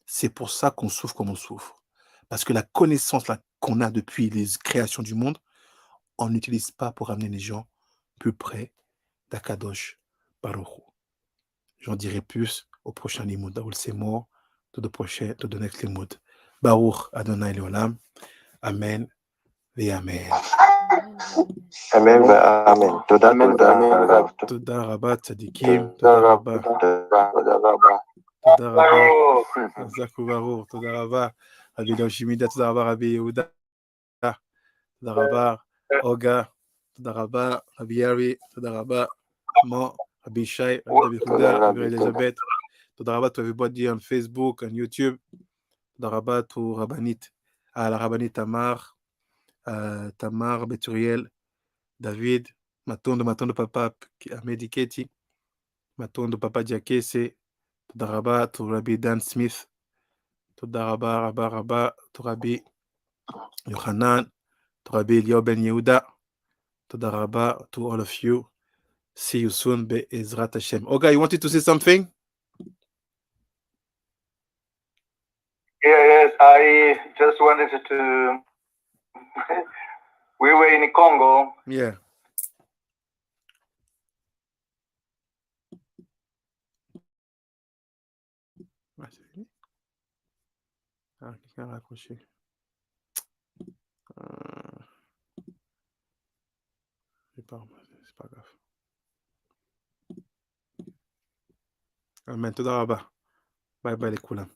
C'est pour ça qu'on souffre comme on souffre. Parce que la connaissance qu'on a depuis les créations du monde, on n'utilise pas pour amener les gens plus près d'Akadosh Baruch Hu. J'en dirai plus au prochain Limoud. Daoul c'est mort, tout de next Limoud. Baruch Adonai Leolam. Amen et Amen. Amen. Amen. Toda Rabba Tzadikim. Toda Rabba. Toda Rabba. Zaku Baruch. Toda Rabba. Rabbi Shimida. Toda Rabba. Rabbi Yehuda. Toda Rabba. Oga. Toda Rabba. Rabbi Yari. Toda Rabba. Mo. Rabbi Shai. Rabbi David Huda. Rabbi Elisabeth. Toda Rabba to everybody on Facebook, on YouTube. Toda Rabba to Rabbanit. À la Rabbanit Tamar. Tamar Beturiel. David. Maton de papa Mediketi. Maton de papa Diakese. Toda Rabba to Rabbi Dan Smith. Toda Rabba, Rabba to Rabbi Yohanan. To Rabbi Eliyahu Ben Yehuda. Toda Rabba to all of you. See you soon, Be'ezrat Hashem. Oga, you wanted to say something? Yes, I just wanted to. We were in Congo. Yeah. Ah, quelqu'un a raccroché. C'est pas grave. Amen. Toda Rabba. Bye bye les coulins.